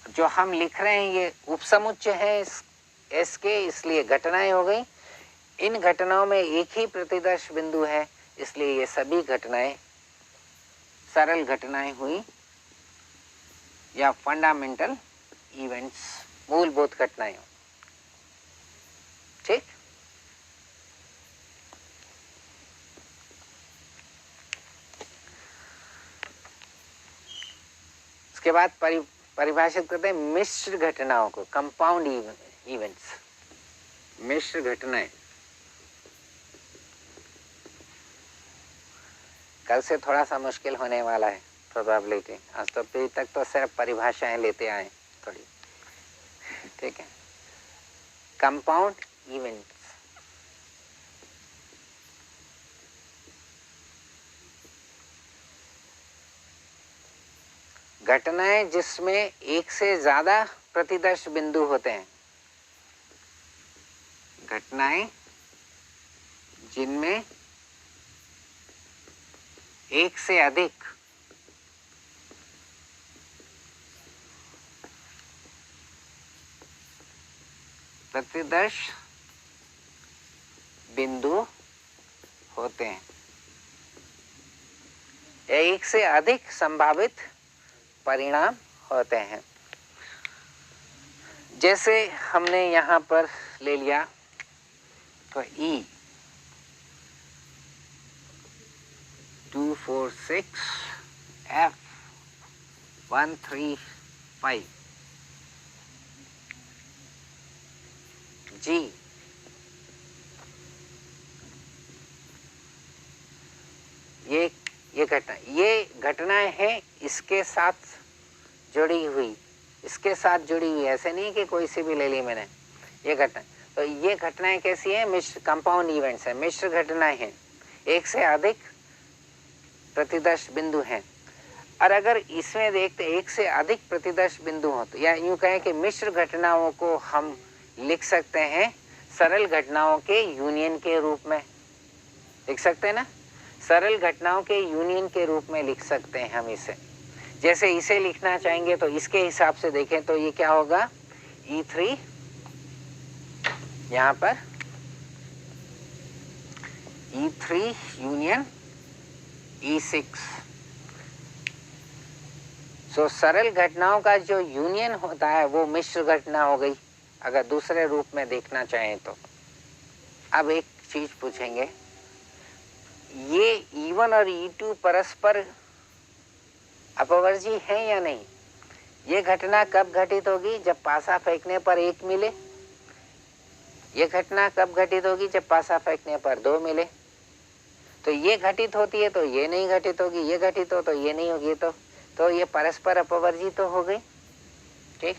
जो हम लिख रहे हैं, ये उपसमुच्चय है इसके, इसलिए घटनाएं हो गई। इन घटनाओं में एक ही प्रतिदर्श बिंदु है, इसलिए ये सभी घटनाएं सरल घटनाएं हुई या फंडामेंटल इवेंट्स, मूलभूत घटनाएं, ठीक। इसके बाद परिभाषित करते हैं मिश्र घटनाओं को, कंपाउंड इवेंट्स, मिश्र घटनाएं। कल से थोड़ा सा मुश्किल होने वाला है प्रोबेबिलिटी। आज तो अभी तक तो सिर्फ परिभाषाएं लेते आए थोड़ी, ठीक है। कंपाउंड इवेंट्स, घटनाएं जिसमें एक से ज्यादा प्रतिदर्श बिंदु होते हैं, घटनाएं जिनमें एक से अधिक प्रतिदर्श बिंदु होते हैं या एक से अधिक संभावित परिणाम होते हैं। जैसे हमने यहाँ पर ले लिया तो E 246 F 135 G ये घटनाएं हैं इसके साथ जुड़ी हुई, इसके साथ जुड़ी हुई, ऐसे नहीं कि कोई सी भी ले ली मैंने ये घटना। तो ये घटनाएं कैसी है? मिश्र कंपाउंड इवेंट्स है, मिश्र घटनाएं हैं, एक से अधिक प्रतिदर्श बिंदु हैं। और अगर इसमें देखते एक से अधिक प्रतिदर्श बिंदु हो तो या यूं कहें कि मिश्र घटनाओं को हम लिख सकते हैं सरल घटनाओं के यूनियन के रूप में, लिख सकते हैं ना, सरल घटनाओं के यूनियन के रूप में लिख सकते हैं हम इसे। जैसे इसे लिखना चाहेंगे तो इसके हिसाब से देखें तो ये क्या होगा, E3 यहाँ पर E3 यूनियन E6। सो सरल घटनाओं का जो यूनियन होता है वो मिश्र घटना हो गई, अगर दूसरे रूप में देखना चाहें तो। अब एक चीज पूछेंगे, ये E1 और E2 परस्पर अपवर्जी है या नहीं? ये घटना कब घटित होगी? जब पासा फेंकने पर 1 मिले। ये घटना कब घटित होगी? जब पासा फेंकने पर 2 मिले। तो ये घटित होती है तो ये नहीं घटित होगी, ये घटित हो तो ये नहीं होगी, तो ये परस्पर अपवर्जी तो हो गई, ठीक।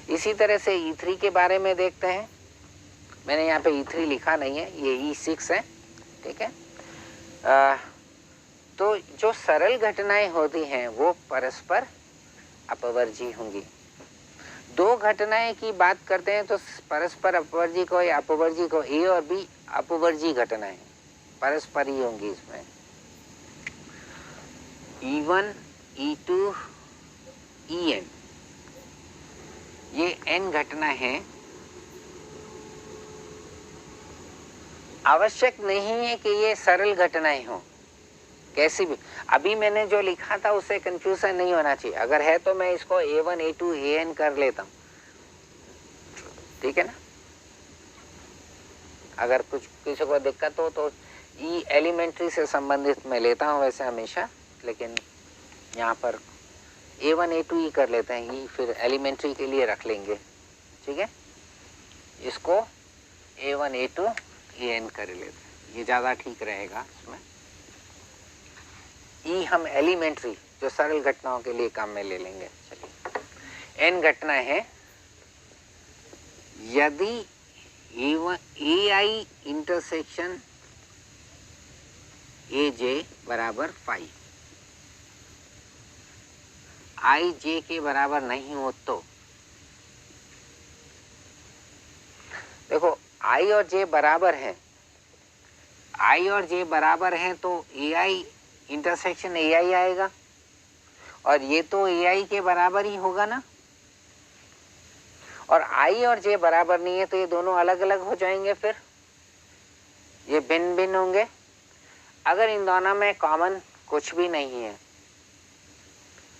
इसी तरह से E3 के बारे में देखते हैं। मैंने यहाँ पे E3 लिखा नहीं है, ये E6 है, ठीक है। तो जो सरल घटनाएं होती हैं वो परस्पर अपवर्जी होंगी। दो घटनाएं की बात करते हैं तो परस्पर अपवर्जी को या अपवर्जी को A और B अपवर्जी घटनाएं परस्पर ही होंगी। इसमें E1, E2, En ये n घटना है। आवश्यक नहीं है कि ये सरल घटनाएं हो, कैसी भी। अभी मैंने जो लिखा था उससे कंफ्यूजन नहीं होना चाहिए। अगर है तो मैं इसको A1, A2, An कर लेता हूँ, ठीक है ना। अगर कुछ किसी को दिक्कत हो तो E एलिमेंट्री से संबंधित मैं लेता हूँ वैसे हमेशा, लेकिन यहाँ पर A1, A2 ही कर लेते हैं। E फिर एलिमेंट्री के लिए रख लेंगे, ठीक है। इसको A1, A2, An कर लेते हैं, ये ज़्यादा ठीक रहेगा। इसमें E हम एलिमेंट्री जो सरल घटनाओं के लिए काम में ले लेंगे। चलिए, n घटना है यदि AI इंटरसेक्शन AJ बराबर 5 I J के बराबर नहीं हो तो, देखो I और J बराबर है, I और J बराबर हैं तो AI इंटरसेक्शन AI आएगा, और ये तो AI के बराबर ही होगा ना। और I और J बराबर नहीं है तो ये दोनों अलग अलग हो जाएंगे, फिर ये भिन्न भिन्न होंगे। अगर इन दोनों में कॉमन कुछ भी नहीं है,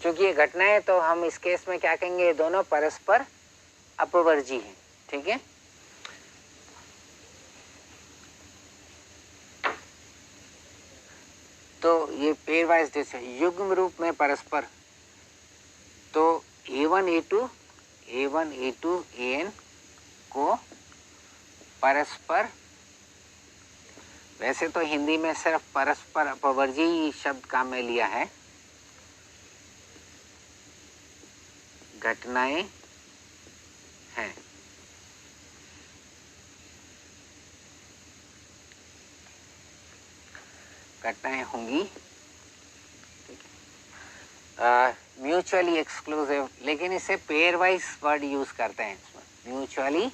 क्योंकि ये घटना है, तो हम इस केस में क्या कहेंगे, ये दोनों परस्पर अपवर्जी हैं, ठीक है। तो ये पेयर वाइज जैसे युग्म रूप में परस्पर, तो A1, A2 An को परस्पर वैसे तो हिंदी में सिर्फ परस्पर अपवर्जी शब्द काम में लिया है। घटनाएं हैं, घटनाएं होंगी, म्यूचुअली एक्सक्लूसिव, लेकिन इसे पेयर वाइज वर्ड यूज करते हैं इसमें, म्यूचुअली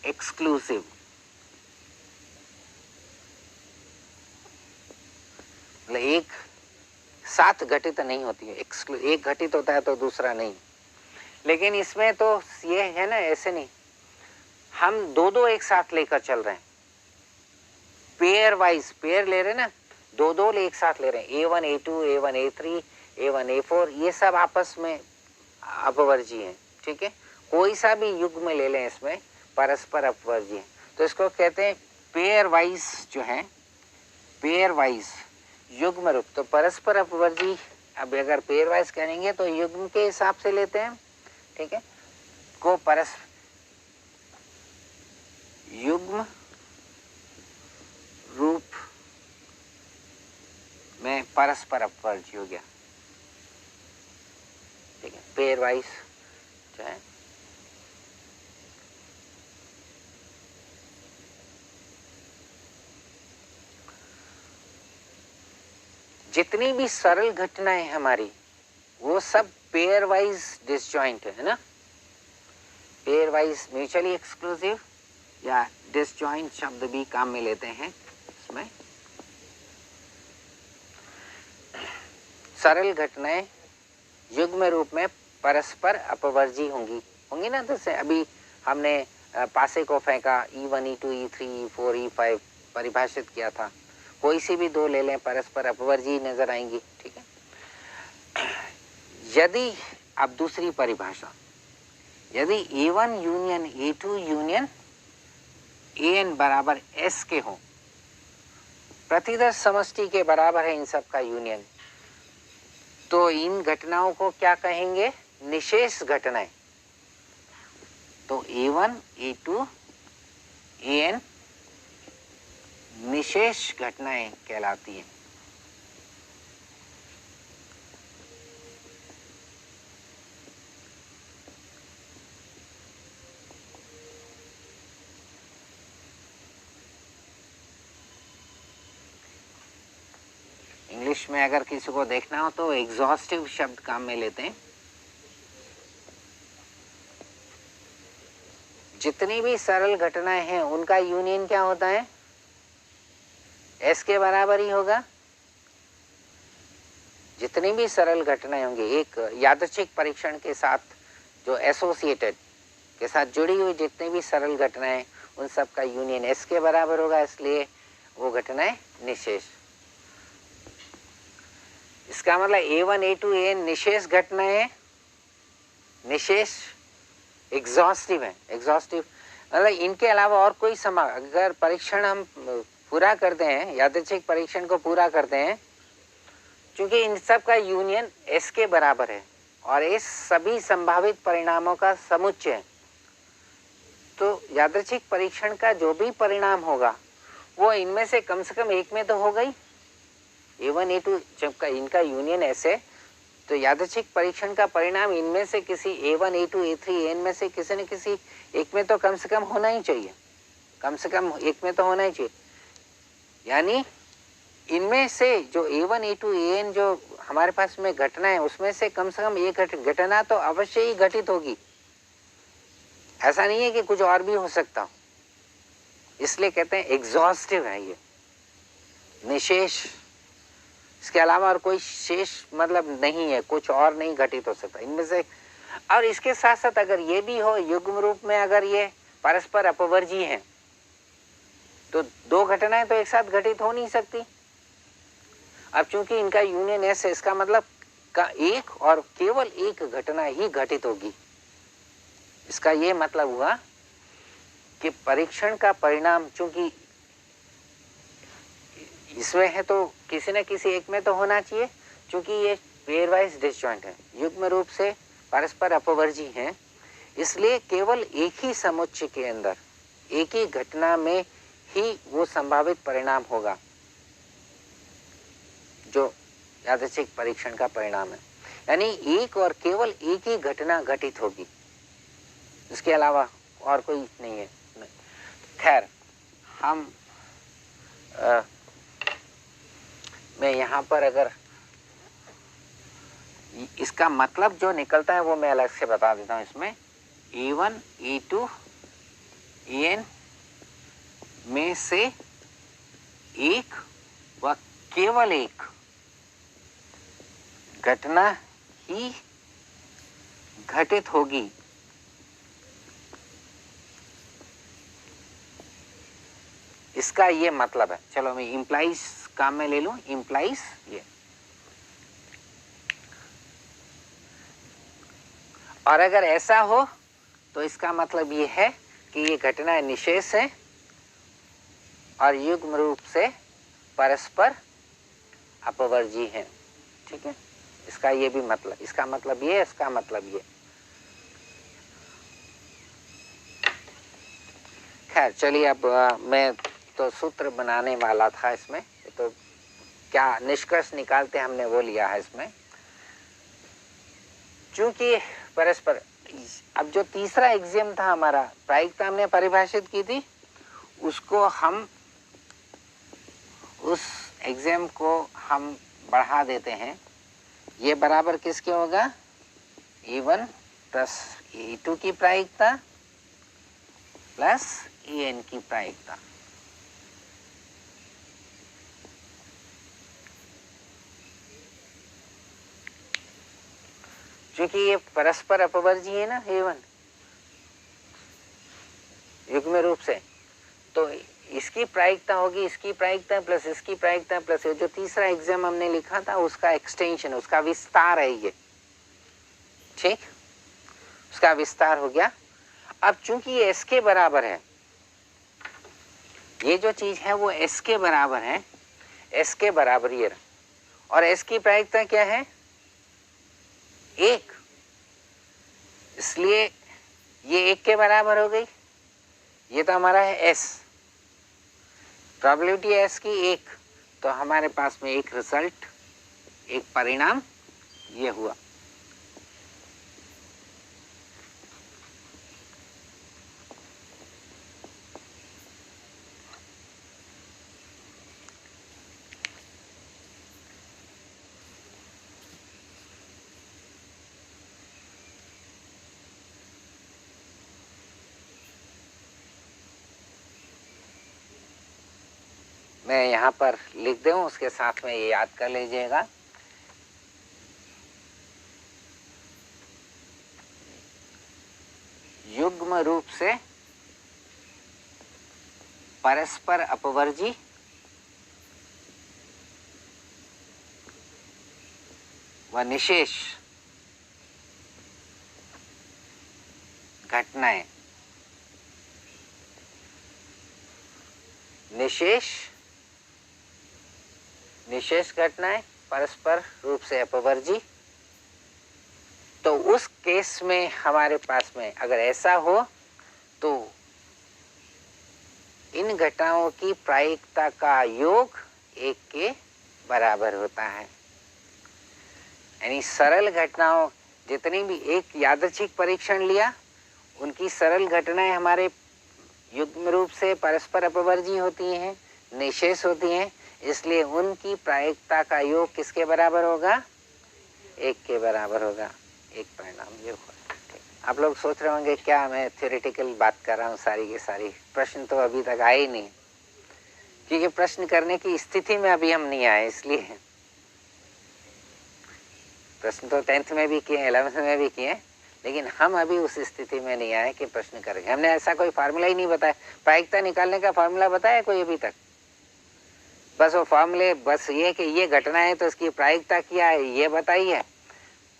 एक्सक्लूसिव। मतलब एक साथ घटित नहीं होती है, एक घटित होता है तो दूसरा नहीं। लेकिन इसमें तो ये है ना, ऐसे नहीं, हम दो दो एक साथ लेकर चल रहे हैं, पेयर वाइज, पेयर ले रहे हैं ना, दो दो एक साथ ले रहे हैं, A1 A2 A1 A3 A1 A4, ये सब आपस में अपवर्जी हैं, ठीक है। कोई सा भी युग्म ले लें इसमें परस्पर अपवर्जी है, तो इसको कहते हैं पेयर वाइज जो है, पेयर वाइज युग्म रूप। तो परस्पर अपवर्जी, अब अगर पेयर वाइज करेंगे तो युग्म के हिसाब से लेते हैं, ठीक है, को युग्म रूप में परस्पर अपवर्जी हो गया, ठीक है, पेयर वाइज जो है। जितनी भी सरल घटनाएं हमारी, वो सब पेयर वाइज डिसजॉइंट है ना, पेयर वाइज म्यूचुअली एक्सक्लूसिव या डिसजॉइंट शब्द भी काम में लेते हैं इसमें। सरल घटनाएं युग्म रूप में परस्पर अपवर्जी होंगी ना। जैसे अभी हमने पासे को फेंका, E1 E2 E3 E4 E5 परिभाषित किया था, कोई सी भी दो ले लें, परस्पर अपवर्जी नजर आएंगी, ठीक है। यदि अब दूसरी परिभाषा, यदि A1 union A2 union AN बराबर S के हो, प्रतिदर्श समष्टि के बराबर है इन सब का यूनियन, तो इन घटनाओं को क्या कहेंगे? निशेष घटनाएं। तो A1 A2 AN निशेष घटनाएं कहलाती हैं। इंग्लिश में अगर किसी को देखना हो तो एग्जॉस्टिव शब्द काम में लेते हैं। जितनी भी सरल घटनाएं हैं उनका यूनियन क्या होता है? S के बराबर ही होगा। जितनी भी सरल घटनाएं होंगी, एक यादृच्छिक परीक्षण के साथ जो एसोसिएटेड के साथ जुड़ी हुई जितनी भी सरल घटनाएं, उन सब का यूनियन S के बराबर होगा, इसलिए वो घटनाएं निशेष। इसका मतलब A1 A2 AN निशेष घटनाएं, निशेष एग्जॉस्टिव है। एग्जॉस्टिव मतलब इनके अलावा और कोई अगर परीक्षण हम पूरा करते हैं, यादृच्छिक परीक्षण को पूरा करते हैं, क्योंकि इन सब का यूनियन S के बराबर है और S सभी संभावित परिणामों का समुच्चय है, तो यादृच्छिक परीक्षण का जो भी परिणाम होगा वो इनमें से कम एक में तो होगा ही। A1 A2 जब का इनका यूनियन S है, तो यादृच्छिक परीक्षण का परिणाम इनमें से किसी A1 A2 A3 AN में से किसी न किसी एक में तो कम से कम होना ही चाहिए, कम से कम एक में तो होना ही चाहिए। यानी इनमें से जो A1 A2 AN जो हमारे पास में घटना है, उसमें से कम एक घटना तो अवश्य ही घटित होगी। ऐसा नहीं है कि कुछ और भी हो सकता हो, इसलिए कहते हैं एग्जॉस्टिव है ये, निशेष। इसके अलावा और कोई शेष मतलब नहीं है, कुछ और नहीं घटित हो सकता इनमें से। और इसके साथ साथ अगर ये भी हो युग्म रूप में, अगर ये परस्पर अपवर्जी हैं, तो दो घटनाएं तो एक साथ घटित हो नहीं सकती। अब चूंकि इनका यूनियन S है, इसका मतलब का एक और केवल एक घटना ही घटित होगी। इसका ये मतलब हुआ कि परीक्षण का परिणाम चूंकि इसमें है तो किसी न किसी एक में तो होना चाहिए। चूंकि ये पेयर वाइज डिसजॉइंट है, युग्म रूप से परस्पर अपवर्जी हैं, इसलिए केवल एक ही समुच्चय के अंदर, एक ही घटना में ही वो संभावित परिणाम होगा जो यादृच्छिक परीक्षण का परिणाम है। यानी एक और केवल एक ही घटना घटित होगी, इसके अलावा और कोई नहीं है। खैर, हम मैं यहाँ पर अगर इसका मतलब जो निकलता है वो मैं अलग से बता देता हूँ। इसमें E1 E2 En में से एक व केवल एक घटना ही घटित होगी इसका ये मतलब है। चलो मैं इम्प्लाइज काम में ले लूं, इम्प्लाइज ये, और अगर ऐसा हो तो इसका मतलब ये है कि ये घटना निशेष है और युग्म रूप से परस्पर अपवर्जी है। ठीक है, इसका ये भी मतलब, इसका मतलब ये, इसका मतलब ये। खैर चलिए, अब मैं तो सूत्र बनाने वाला था इसमें, तो क्या निष्कर्ष निकालते हमने वो लिया है इसमें। चूंकि परस्पर, अब जो तीसरा एक्सियम था हमारा, प्रायिकता हमने परिभाषित की थी, उसको हम, उस एक्सियम को हम बढ़ा देते हैं। ये बराबर किसके होगा? E1 प्लस E2 की प्रायिकता प्लस En की प्रायिकता। क्योंकि ये परस्पर अपवर्जी है ना A1 युग्म रूप से, तो इसकी प्रायिकता होगी इसकी प्रायिकता प्लस इसकी प्रायिकता प्लस जो तीसरा एग्जाम हमने लिखा था उसका एक्सटेंशन, उसका विस्तार है ये। ठीक, उसका विस्तार हो गया। अब चूंकि ये S के बराबर है, ये जो चीज है वो S के बराबर है, S के बराबर ये, और S की प्रायिकता क्या है? 1, इसलिए ये 1 के बराबर हो गई। ये तो हमारा है S, प्रोबेबिलिटी है S की 1, तो हमारे पास में एक रिजल्ट, एक परिणाम ये हुआ। मैं यहाँ पर लिख दूं, उसके साथ में ये याद कर लीजिएगा। युग्म रूप से परस्पर अपवर्जी व निशेष घटनाएं, निशेष घटनाएं परस्पर रूप से अपवर्जी, तो उस केस में हमारे पास में अगर ऐसा हो तो इन घटनाओं की प्रायिकता का योग 1 के बराबर होता है। यानी सरल घटनाओं, जितनी भी, एक यादृच्छिक परीक्षण लिया, उनकी सरल घटनाएं हमारे युग्म रूप से परस्पर अपवर्जी होती हैं, निशेष होती हैं, इसलिए उनकी प्रायिकता का योग किसके बराबर होगा? 1 के बराबर होगा। एक परिणाम ये होगा। आप लोग सोच रहे होंगे क्या मैं थ्योरेटिकल बात कर रहा हूँ सारी की सारी, प्रश्न तो अभी तक आए ही नहीं, क्योंकि प्रश्न करने की स्थिति में अभी हम नहीं आए, इसलिए। प्रश्न तो 10th में भी किए, 11th में भी किए, लेकिन हम अभी उस स्थिति में नहीं आए कि प्रश्न करेंगे। हमने ऐसा कोई फार्मूला ही नहीं बताया, प्रायिकता निकालने का फार्मूला बताया कोई अभी तक? बस वो फार्मूले, बस ये कि ये घटना है तो इसकी प्रायिकता क्या है ये बताइए,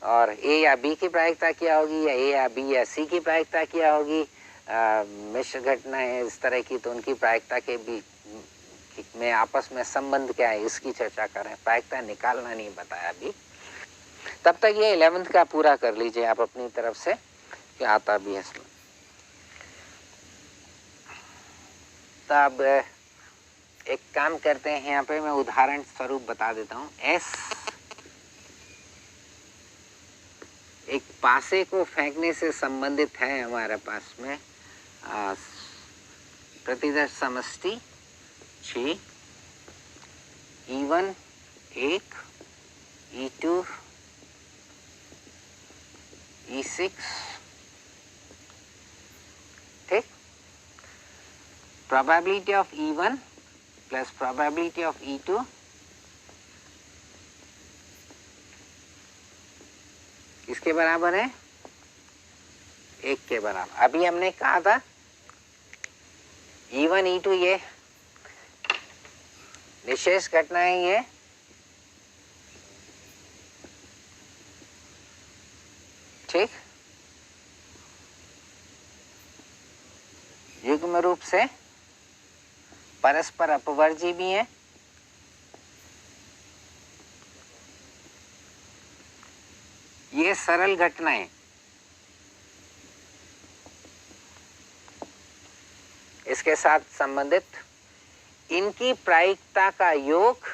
और ए या बी की प्रायिकता क्या होगी, या ए या बी या सी की प्रायिकता क्या होगी, मिश्र घटना है इस तरह की, तो उनकी प्रायिकता के बीच में आपस में संबंध क्या है इसकी चर्चा करें। प्रायिकता निकालना नहीं बताया अभी। तब तक ये 11th का पूरा कर लीजिए आप अपनी तरफ से, कि आता भी है इसमें। तब एक काम करते हैं, यहाँ पे मैं उदाहरण स्वरूप बता देता हूँ। S एक पासे को फेंकने से संबंधित है हमारे पास में प्रतिदर्श समष्टि 6, E1 1, E2 E6, ठीक। Probability of E1 plus probability of E2 किसके बराबर है? 1 के बराबर। अभी हमने कहा था E1 E2 ये विशेष घटनाएं ये ठीक युग्म रूप से परस्पर अपवर्जी भी हैं, ये सरल घटनाएं इसके साथ संबंधित इनकी प्रायिकता का योग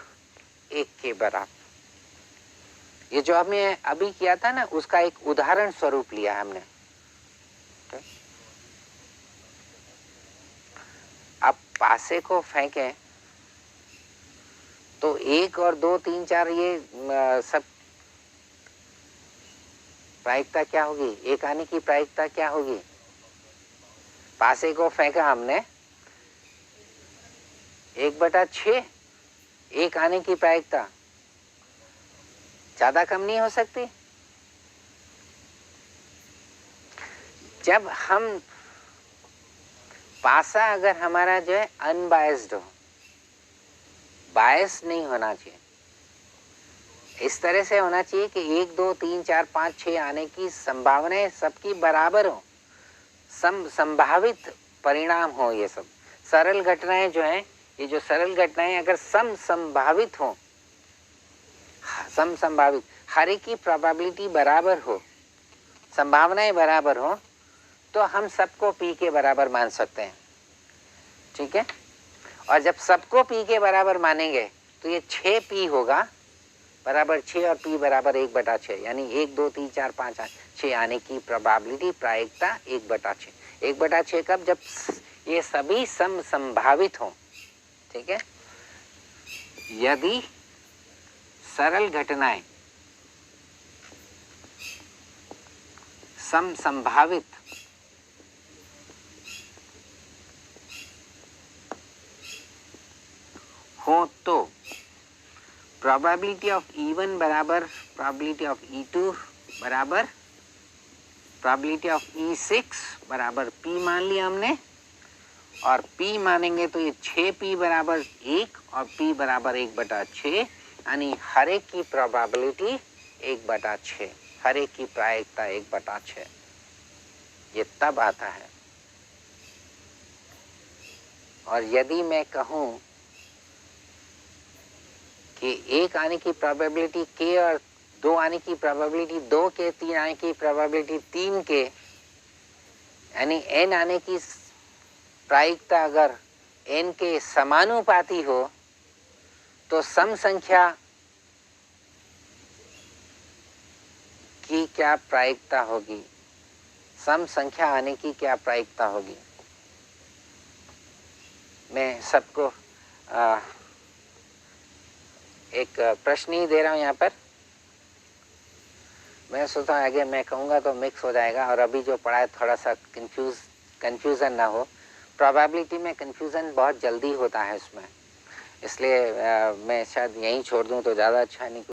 1 के बराबर। ये जो हमने अभी किया था ना, उसका एक उदाहरण स्वरूप लिया हमने। अब पासे को फेंकें तो 1 और 2 3 4 ये सब प्रायिकता क्या होगी? 1 आने की प्रायिकता क्या होगी? पासे को फेंका हमने 1/6, 1 आने की प्रायिकता ज्यादा कम नहीं हो सकती। जब हम पासा अगर हमारा जो है अनबायस्ड हो, बायस नहीं होना चाहिए, इस तरह से होना चाहिए कि 1 2 3 4 5 6 आने की संभावनाएं सबकी बराबर हो, संभावित परिणाम हो। ये सब सरल घटनाएं जो हैं, ये जो सरल घटनाएं अगर संभावित हो, संभावित हर एक की प्रोबेबिलिटी बराबर हो, संभावनाएं बराबर हो, तो हम सबको P के बराबर मान सकते हैं, ठीक है। और जब सबको P के बराबर मानेंगे तो ये 6P होगा बराबर 6 और P बराबर 1/6, यानी 1 2 3 4 5 6 आने की प्रोबेबिलिटी प्रायिकता 1/6। 1/6 कब? जब ये सभी संभावित हो, ठीक है। यदि सरल घटनाएं संभावित हो तो प्रोबेबिलिटी ऑफ E1 बराबर प्रोबेबिलिटी ऑफ E2 बराबर प्रोबेबिलिटी ऑफ E6 बराबर P मान लिया हमने, और P मानेंगे तो ये 6P बराबर 1 और P बराबर 1/6, यानी हर एक की प्रोबेबिलिटी 1/6, हर एक की प्रायिकता 1/6। ये तब आता है। और यदि मैं कहूं कि 1 आने की प्रोबेबिलिटी K और 2 आने की प्रोबेबिलिटी 2 के, 3 आने की प्रोबेबिलिटी 3 के, यानी N आने की प्रायिकता अगर N के समानुपाती हो तो सम संख्या की क्या प्रायिकता होगी? सम संख्या आने की क्या प्रायिकता होगी? मैं सबको एक प्रश्न ही दे रहा हूं यहाँ पर। मैं सोचता हूँ आगे मैं कहूँगा तो मिक्स हो जाएगा, और अभी जो पढ़ा है थोड़ा सा कंफ्यूजन ना हो। प्रोबेबिलिटी में कंफ्यूजन बहुत जल्दी होता है इसमें, इसलिए मैं शायद यहीं छोड़ दूँ तो ज़्यादा अच्छा नहीं।